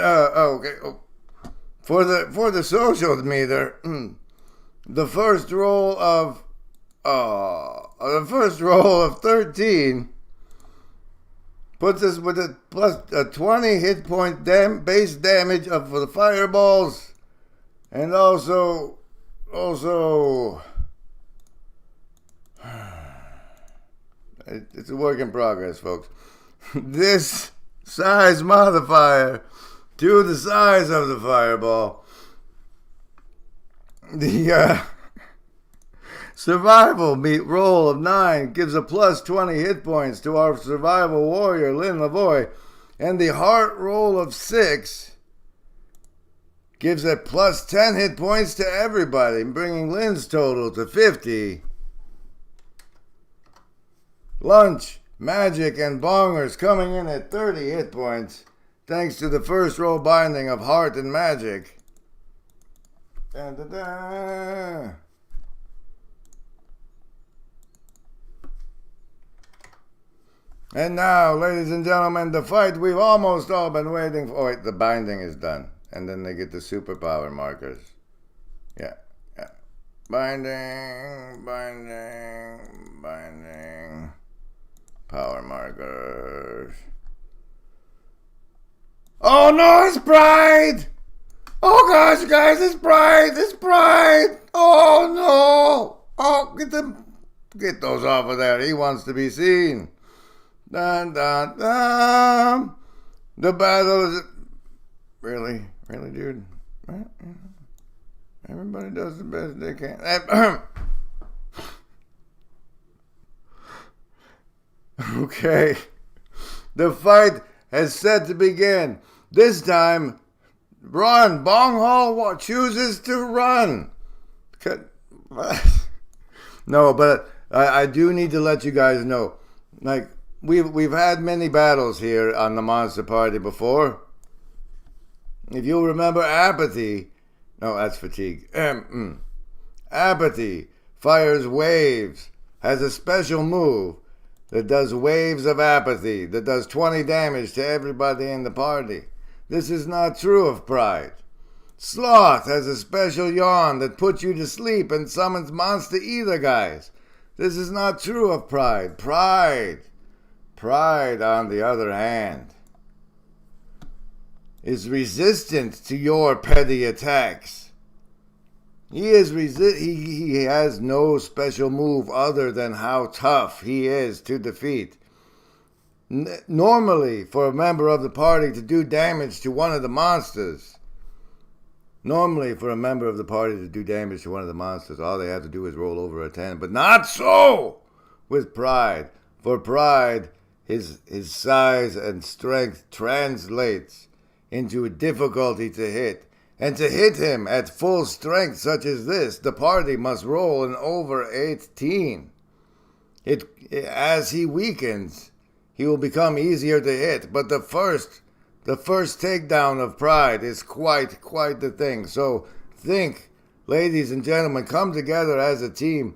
for the social meter, the first roll of 13 puts us with a plus a 20 hit point base damage for the fireballs, and also it's a work in progress, folks. This size modifier to the size of the Survival meet roll of 9 gives a plus 20 hit points to our survival warrior, Lynn Lavoie. And the heart roll of 6 gives a plus 10 hit points to everybody, bringing Lynn's total to 50. Lunch, magic, and bongers coming in at 30 hit points, thanks to the first roll binding of heart and magic. Da-da-da. And now, ladies and gentlemen, the fight we've almost all been waiting for. Oh, wait, the binding is done. And then they get the superpower markers. Yeah. Binding. Power markers. Oh no, it's Pride! Oh gosh, guys, it's Pride! Oh no! Oh, get those off of there. He wants to be seen. Dun dun dun. The battle is really, dude. Everybody does the best they can. Okay. The fight has set to begin. This time, run. Bong Hall chooses to run. No, but I do need to let you guys know. Like, we've had many battles here on the Monster Party before. If you'll remember apathy. No, that's fatigue. Apathy fires waves. Has a special move that does waves of apathy, that does 20 damage to everybody in the party. This is not true of Pride. Sloth has a special yawn that puts you to sleep and summons monster eater guys. This is not true of Pride. Pride, on the other hand, is resistant to your petty attacks. He has no special move other than how tough he is to defeat. Normally, for a member of the party to do damage to one of the monsters, all they have to do is roll over a 10. But not so with Pride. For Pride, his size and strength translates into a difficulty to hit. And to hit him at full strength such as this, the party must roll an over 18. As he weakens, he will become easier to hit. But the first takedown of Pride is quite the thing. So think, ladies and gentlemen, come together as a team.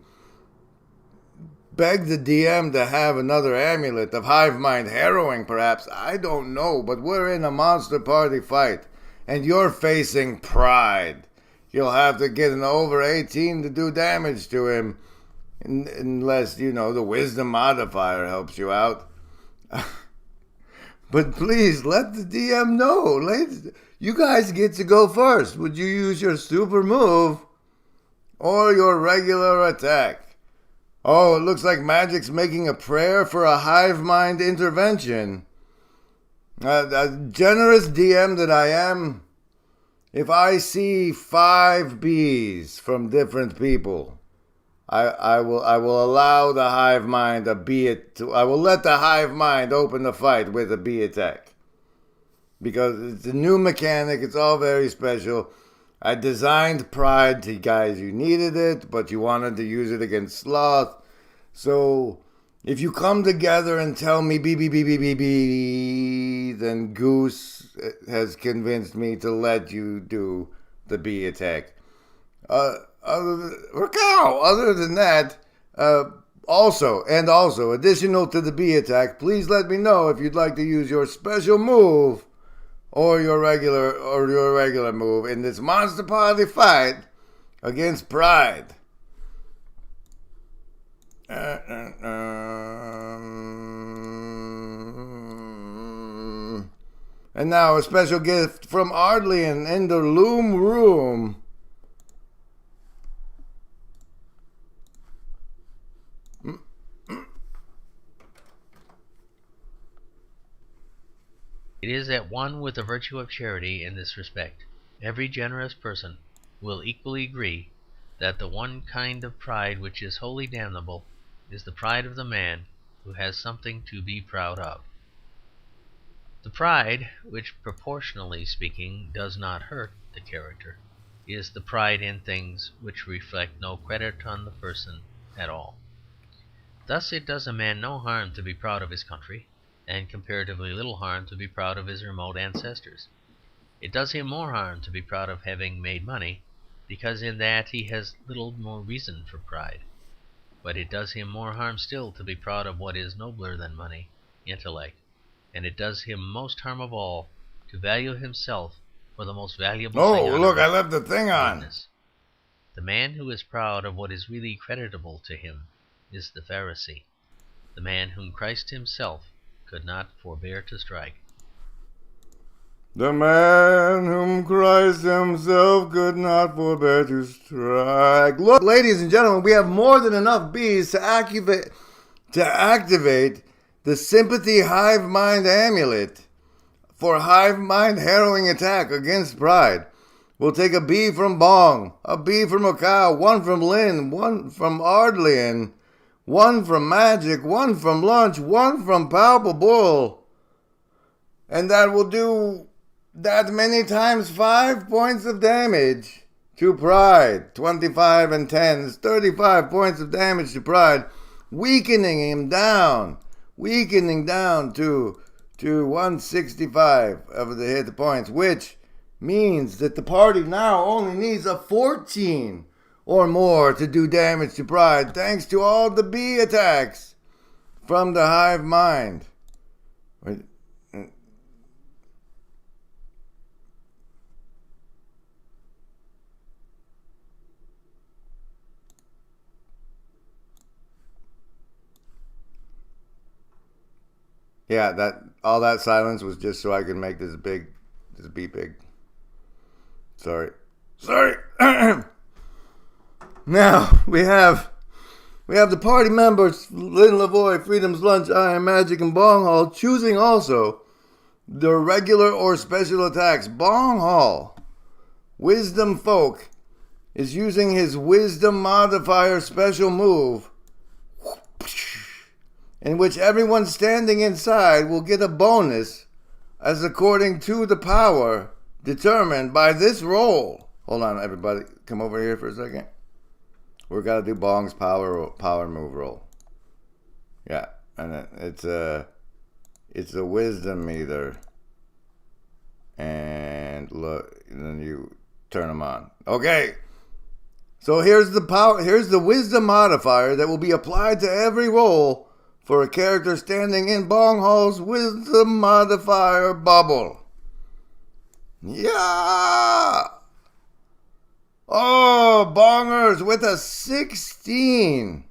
Beg the DM to have another amulet of Hive Mind harrowing, perhaps. I don't know, but we're in a Monster Party fight. And you're facing Pride. You'll have to get an over 18 to do damage to him. Unless, the wisdom modifier helps you out. But please, let the DM know. You guys get to go first. Would you use your super move or your regular attack? Oh, it looks like Magic's making a prayer for a Hive Mind intervention. A generous DM that I am, if I see 5 bees from different people, I will allow the Hive Mind I will let the Hive Mind open the fight with a bee attack. Because it's a new mechanic, it's all very special. I designed Pride to guys who needed it, but you wanted to use it against Sloth. So if you come together and tell me bee, then Goose has convinced me to let you do the bee attack. Other than that, also, additional to the bee attack, please let me know if you'd like to use your special move or your regular move in this Monster Party fight against Pride. And now a special gift from Ardlian in the Loom Room. It is at one with the virtue of charity in this respect. Every generous person will equally agree that the one kind of pride which is wholly damnable is the pride of the man who has something to be proud of. The pride which, proportionally speaking, does not hurt the character is the pride in things which reflect no credit on the person at all. Thus it does a man no harm to be proud of his country, and comparatively little harm to be proud of his remote ancestors. It does him more harm to be proud of having made money, because in that he has little more reason for pride. But it does him more harm still to be proud of what is nobler than money, intellect, and it does him most harm of all to value himself for the most valuable thing on look, earth, I left the thing on. greatness. The man who is proud of what is really creditable to him is the Pharisee, the man whom Christ himself could not forbear to strike. The man whom Christ himself could not forbear to strike. Look, ladies and gentlemen, we have more than enough bees to activate the sympathy hive mind amulet for hive mind harrowing attack against pride. We'll take a bee from Bong, a bee from Macau, one from Lin, one from Ardlian, one from Magic, one from Lunch, one from Palpable. And that will do that many times 5 points of damage to pride. 25 and 10 is 35 points of damage to pride, weakening him down to 165 of the hit points, which means that the party now only needs a 14 or more to do damage to pride, thanks to all the bee attacks from the hive mind. Yeah, all that silence was just so I could make this be big. Sorry. Now we have the party members: Lynn Lavoie, Freedom's Lunch, I Am Magic, and Bong Hall, choosing also the regular or special attacks. Bong Hall, Wisdom Folk, is using his Wisdom modifier special move, in which everyone standing inside will get a bonus as according to the power determined by this roll. Hold on, everybody. Come over here for a second. We're got to do Bong's power move roll. Yeah, and it's a wisdom meter. And look, and then you turn them on. Okay. So here's the wisdom modifier that will be applied to every roll for a character standing in Bong Hall's wisdom modifier bubble. Yeah! Oh, Bongers with a 16.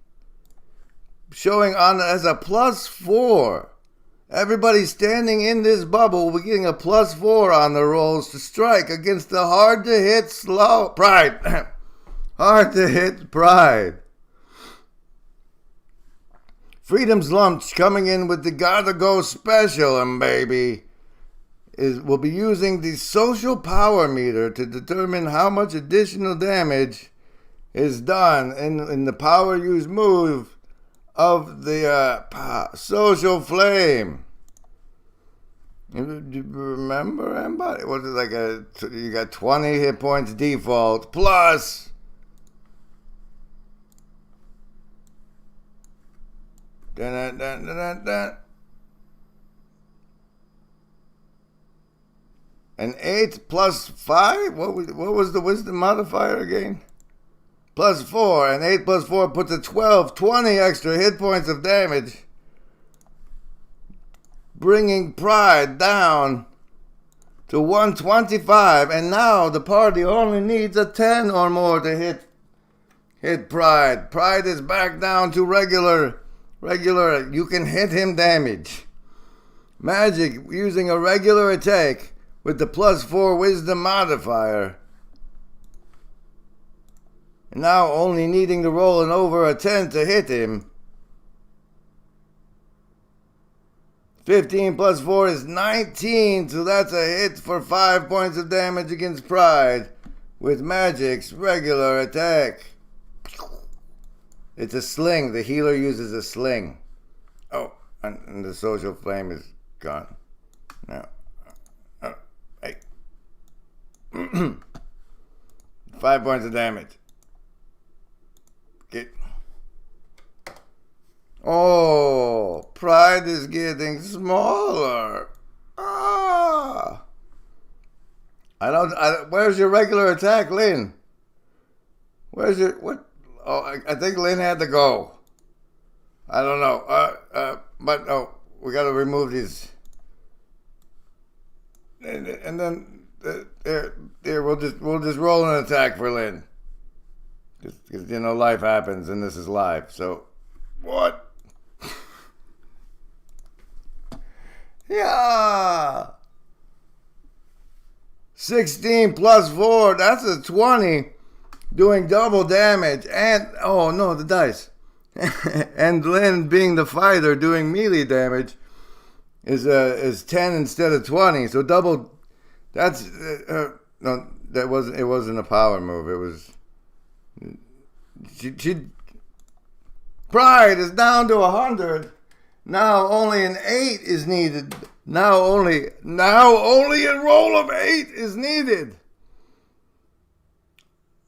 Showing on as a +4. Everybody standing in this bubble will be getting a +4 on the rolls to strike against the hard-to-hit pride. Hard-to-hit pride. Freedom's Lunch coming in with the Gotta Go special, and baby, will be using the social power meter to determine how much additional damage is done in the power use move of the social flame. Do you remember, anybody? Was it like you got 20 hit points default plus an 8 plus 5? What was the wisdom modifier again? +4. And 8 plus 4 puts a 12, 20 extra hit points of damage, bringing pride down to 125. And now the party only needs a 10 or more to hit pride. Pride is back down to regular. You can hit him damage. Magic using a regular attack with the +4 wisdom modifier. And now only needing to roll an over a 10 to hit him. 15 plus 4 is 19, so that's a hit for 5 points of damage against pride with Magic's regular attack. It's a sling. The healer uses a sling. Oh, and the social flame is gone. Now, hey. 5 points of damage. Get. Oh, pride is getting smaller. Ah. Where's your regular attack, Lynn? Where's your what? Oh, I think Lynn had to go. I don't know. But no, we got to remove these. And then there, we'll just roll an attack for Lynn. Just because life happens and this is live. So what? Yeah. 16 plus 4. That's a 20. Doing double damage. And oh no, the dice. And Lynn, being the fighter, doing melee damage is 10 instead of 20. So double. That's no. That wasn't. It wasn't a power move. It was. She pride is down to 100. Now only an 8 is needed. Now only a roll of 8 is needed.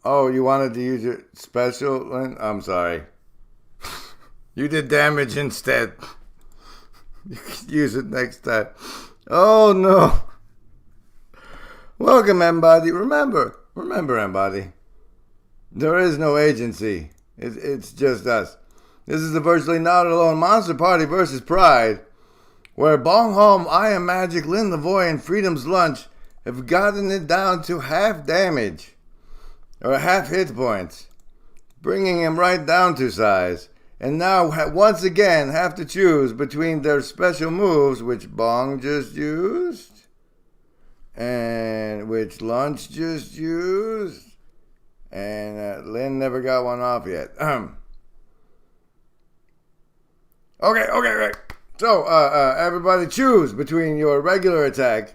Oh, you wanted to use your special, Lynn? I'm sorry. You did damage instead. You could use it next time. Oh no. Welcome, Embody. Remember, Embody. There is no agency. It's just us. This is the virtually not alone Monster Party versus Pride, where Bong Home, I Am Magic, Lynn Lavoie, and Freedom's Lunch have gotten it down to half damage, or half hit points, bringing him right down to size, and now once again have to choose between their special moves, which Bong just used, and which Lunch just used, and Lynn never got one off yet. Okay. So, everybody choose between your regular attack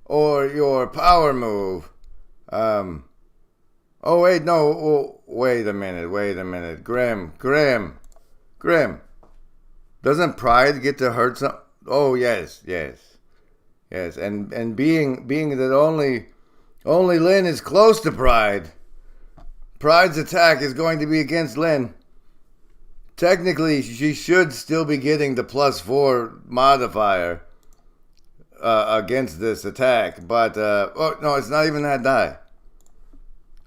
or your power move. Oh, wait, no. Oh, wait a minute. Grim. Doesn't Pride get to hurt some? Oh, yes. And being that only Lynn is close to Pride, Pride's attack is going to be against Lynn. Technically, she should still be getting the +4 modifier against this attack, but oh no, it's not even that die.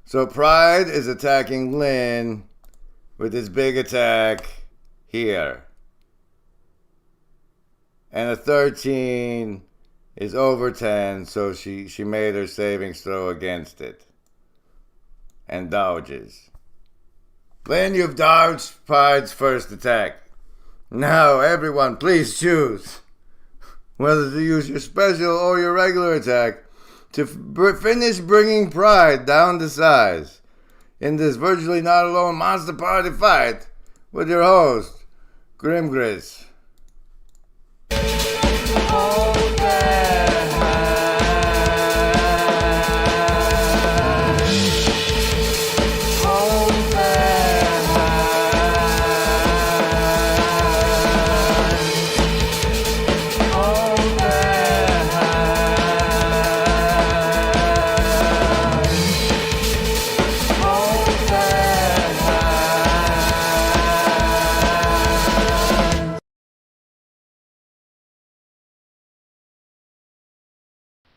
So Pride is attacking Lynn with his big attack here, and a 13 is over 10, so she made her savings throw against it and dodges. Lynn, you've dodged Pride's first attack. Now, everyone, please choose whether to use your special or your regular attack to finish bringing Pride down to size in this virtually not alone Monster Party fight with your host, Grim Grizz.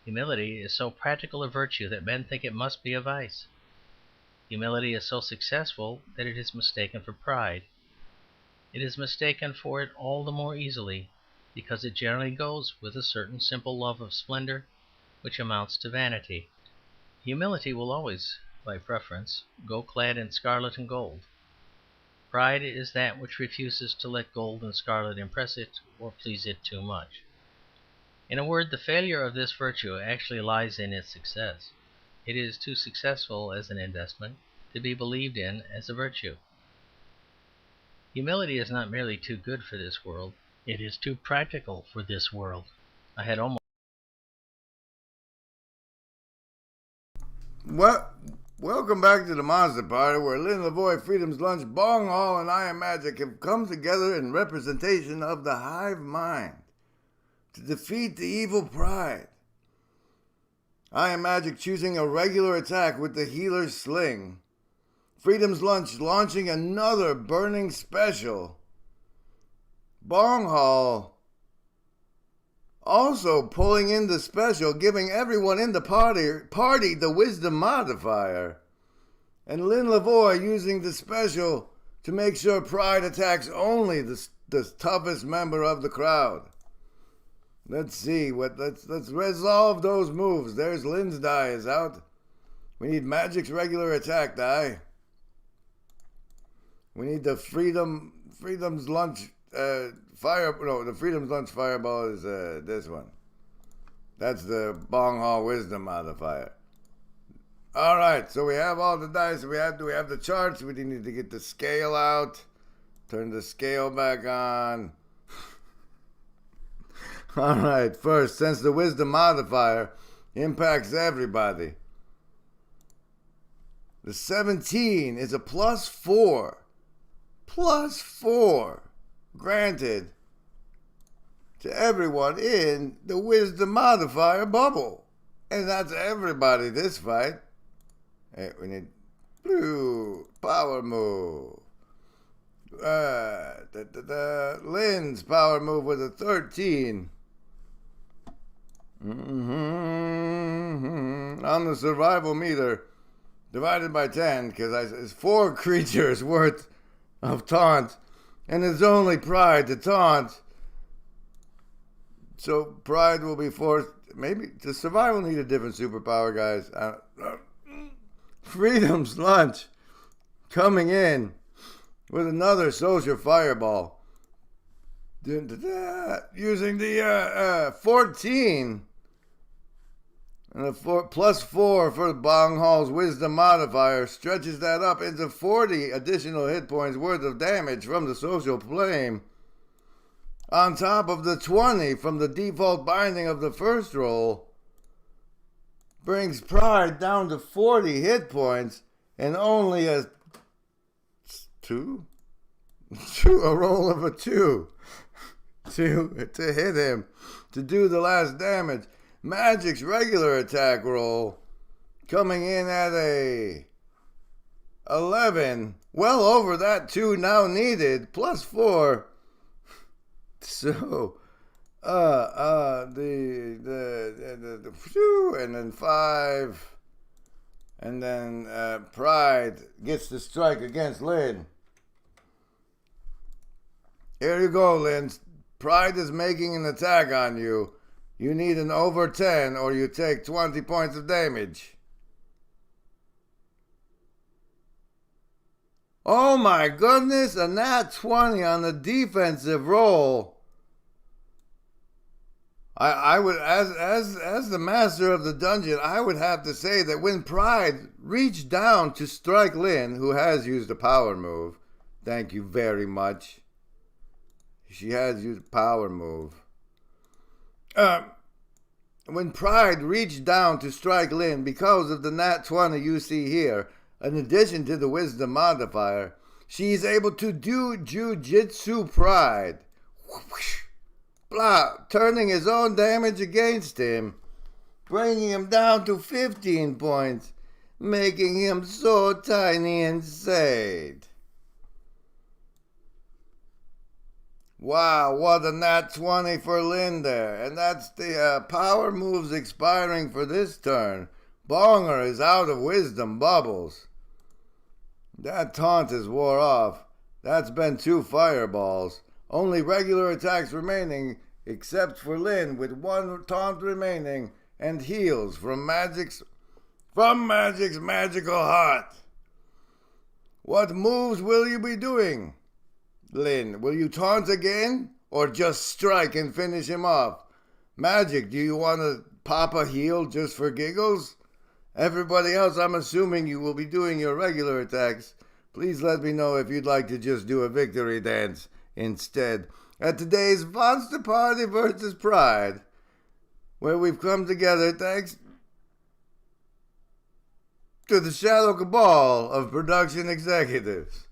Humility is so practical a virtue that men think it must be a vice. Humility is so successful that it is mistaken for pride. It is mistaken for it all the more easily because it generally goes with a certain simple love of splendour which amounts to vanity. Humility will always, by preference, go clad in scarlet and gold. Pride is that which refuses to let gold and scarlet impress it or please it too much. In a word, the failure of this virtue actually lies in its success. It is too successful as an investment to be believed in as a virtue. Humility is not merely too good for this world, it is too practical for this world. I had almost... What? Welcome back to the Monster Party, where Lynn Lavoie, Freedom's Lunch, Bong Hall, and I Am Magic have come together in representation of the Hive Mind to defeat the evil Pride. I Am Magic choosing a regular attack with the Healer's Sling. Freedom's Lunch launching another burning special. Bong Hall also pulling in the special, giving everyone in the party the wisdom modifier. And Lynn Lavoie using the special to make sure Pride attacks only the toughest member of the crowd. Let's see let's resolve those moves. There's Lynn's die is out. We need Magic's regular attack die. We need the Freedom's Lunch the Freedom's Lunch Fireball is this one. That's the Bong Hall Wisdom modifier. All right, so we have all the dice. We have the charts. We need to get the scale out. Turn the scale back on. All right, first, since the Wisdom modifier impacts everybody, the 17 is a +4. +4 granted to everyone in the Wisdom modifier bubble. And that's everybody this fight. Hey, we need blue power move. Lynn's power move with a 13. On the survival meter, divided by 10, because it's 4 creatures worth of taunt, and it's only Pride to taunt. So Pride will be forced. Maybe does survival need a different superpower, guys? Freedom's Lunch coming in with another social fireball, using the 14 and a +4 for the Bong Hall's Wisdom modifier stretches that up into 40 additional hit points worth of damage from the social flame, on top of the 20 from the default binding of the first roll. Brings Pride down to 40 hit points and only a roll of a 2 to hit him, to do the last damage. Magic's regular attack roll coming in at a 11, well over that 2 now needed, +4. So and then 5, and then Pride gets the strike against Lynn. Here you go, Lynn. Pride is making an attack on you. You need an over 10 or you take 20 points of damage. Oh my goodness, a nat 20 on the defensive roll. I would, as the master of the dungeon, I would have to say that when Pride reached down to strike Lynn, who has used a power move, thank you very much. She has used a power move. When Pride reached down to strike Lynn, because of the nat 20 you see here, in addition to the Wisdom modifier, she's able to do Jujitsu Pride. Blah, turning his own damage against him, bringing him down to 15 points, making him so tiny and sad. Wow, what a nat 20 for Lynn there. And that's the power moves expiring for this turn. Bonger is out of Wisdom bubbles. That taunt is wore off. That's been 2 fireballs. Only regular attacks remaining, except for Lynn, with 1 taunt remaining, and heals from Magic's magical heart. What moves will you be doing, Lynn? Will you taunt again, or just strike and finish him off? Magic, do you want to pop a heal just for giggles? Everybody else, I'm assuming you will be doing your regular attacks. Please let me know if you'd like to just do a victory dance instead at today's Monster Party versus Pride, where we've come together thanks to the Shadow Cabal of production executives.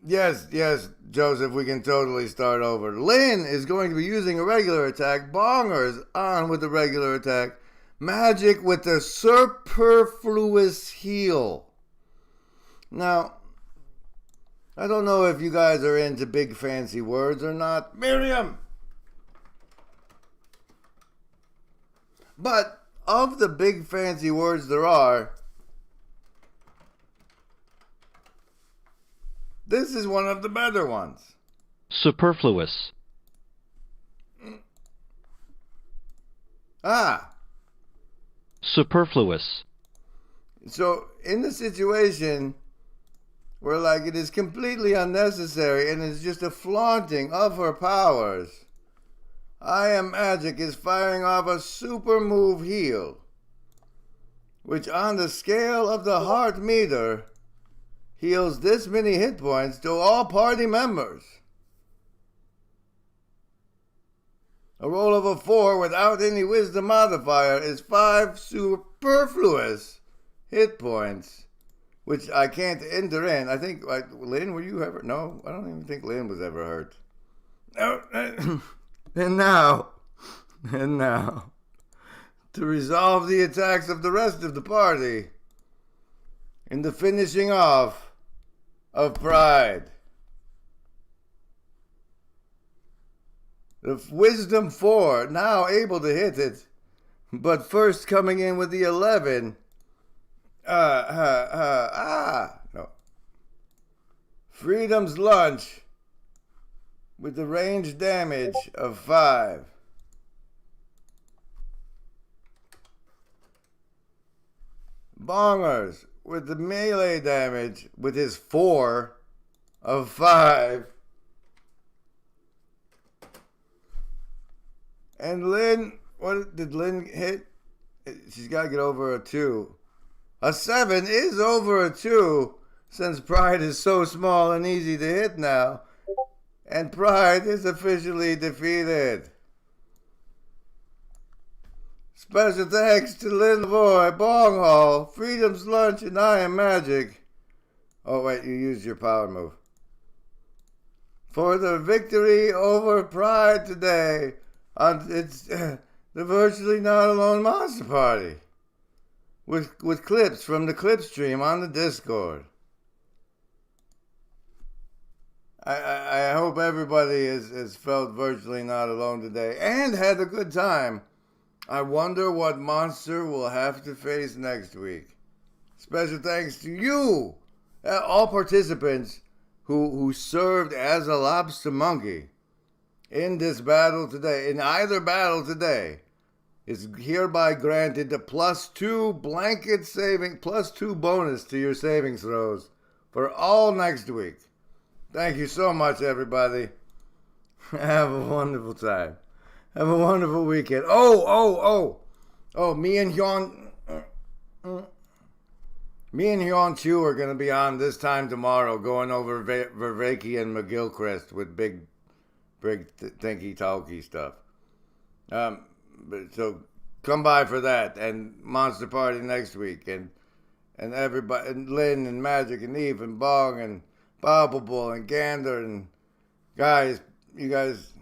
Yes, Joseph, we can totally start over. Lynn is going to be using a regular attack. Bongers on with the regular attack. Magic with the superfluous heal. Now, I don't know if you guys are into big fancy words or not. Miriam! But of the big fancy words there are, this is one of the better ones. Superfluous. Superfluous. So, in the situation where, like, it is completely unnecessary and it's just a flaunting of her powers, I Am Magic is firing off a super move heal, which on the scale of the heart meter heals this many hit points to all party members. A roll of a 4 without any wisdom modifier is 5 superfluous hit points, which I can't enter in. I think, like, Lynn, were you ever? No, I don't even think Lynn was ever hurt. No. And now, to resolve the attacks of the rest of the party, in the finishing off of Pride. The Wisdom 4, now able to hit it, but first coming in with the 11. No. Freedom's Lunch with the range damage of 5. Bongers with the melee damage with his 4 of 5. And Lynn, what did Lynn hit? She's got to get over a 2. A 7 is over a 2, since Pride is so small and easy to hit now. And Pride is officially defeated. Special thanks to Lynn Lavoy, Bong Hall, Freedom's Lunch, and I Am Magic. Oh wait, you used your power move. For the victory over Pride today on the Virtually Not Alone Monster Party. With clips from the clip stream on the Discord. I hope everybody has felt virtually not alone today and had a good time. I wonder what monster we'll have to face next week. Special thanks to you, all participants who served as a lobstamonkee in this battle today, in either battle today, is hereby granted the +2 blanket saving, +2 bonus to your saving throws for all next week. Thank you so much, everybody. Have a wonderful time. Have a wonderful weekend. Oh, me and Hyun Chu are going to be on this time tomorrow, going over Vervaeke and McGilchrist with big thinky talky stuff. So come by for that, and Monster Party next week, and everybody, and Lynn and Magic and Eve and Bong and Bobbable and Gander and you guys,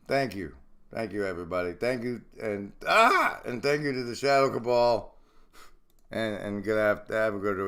thank you. Thank you, everybody. Thank you, and thank you to the Shadow Cabal, and have a good week.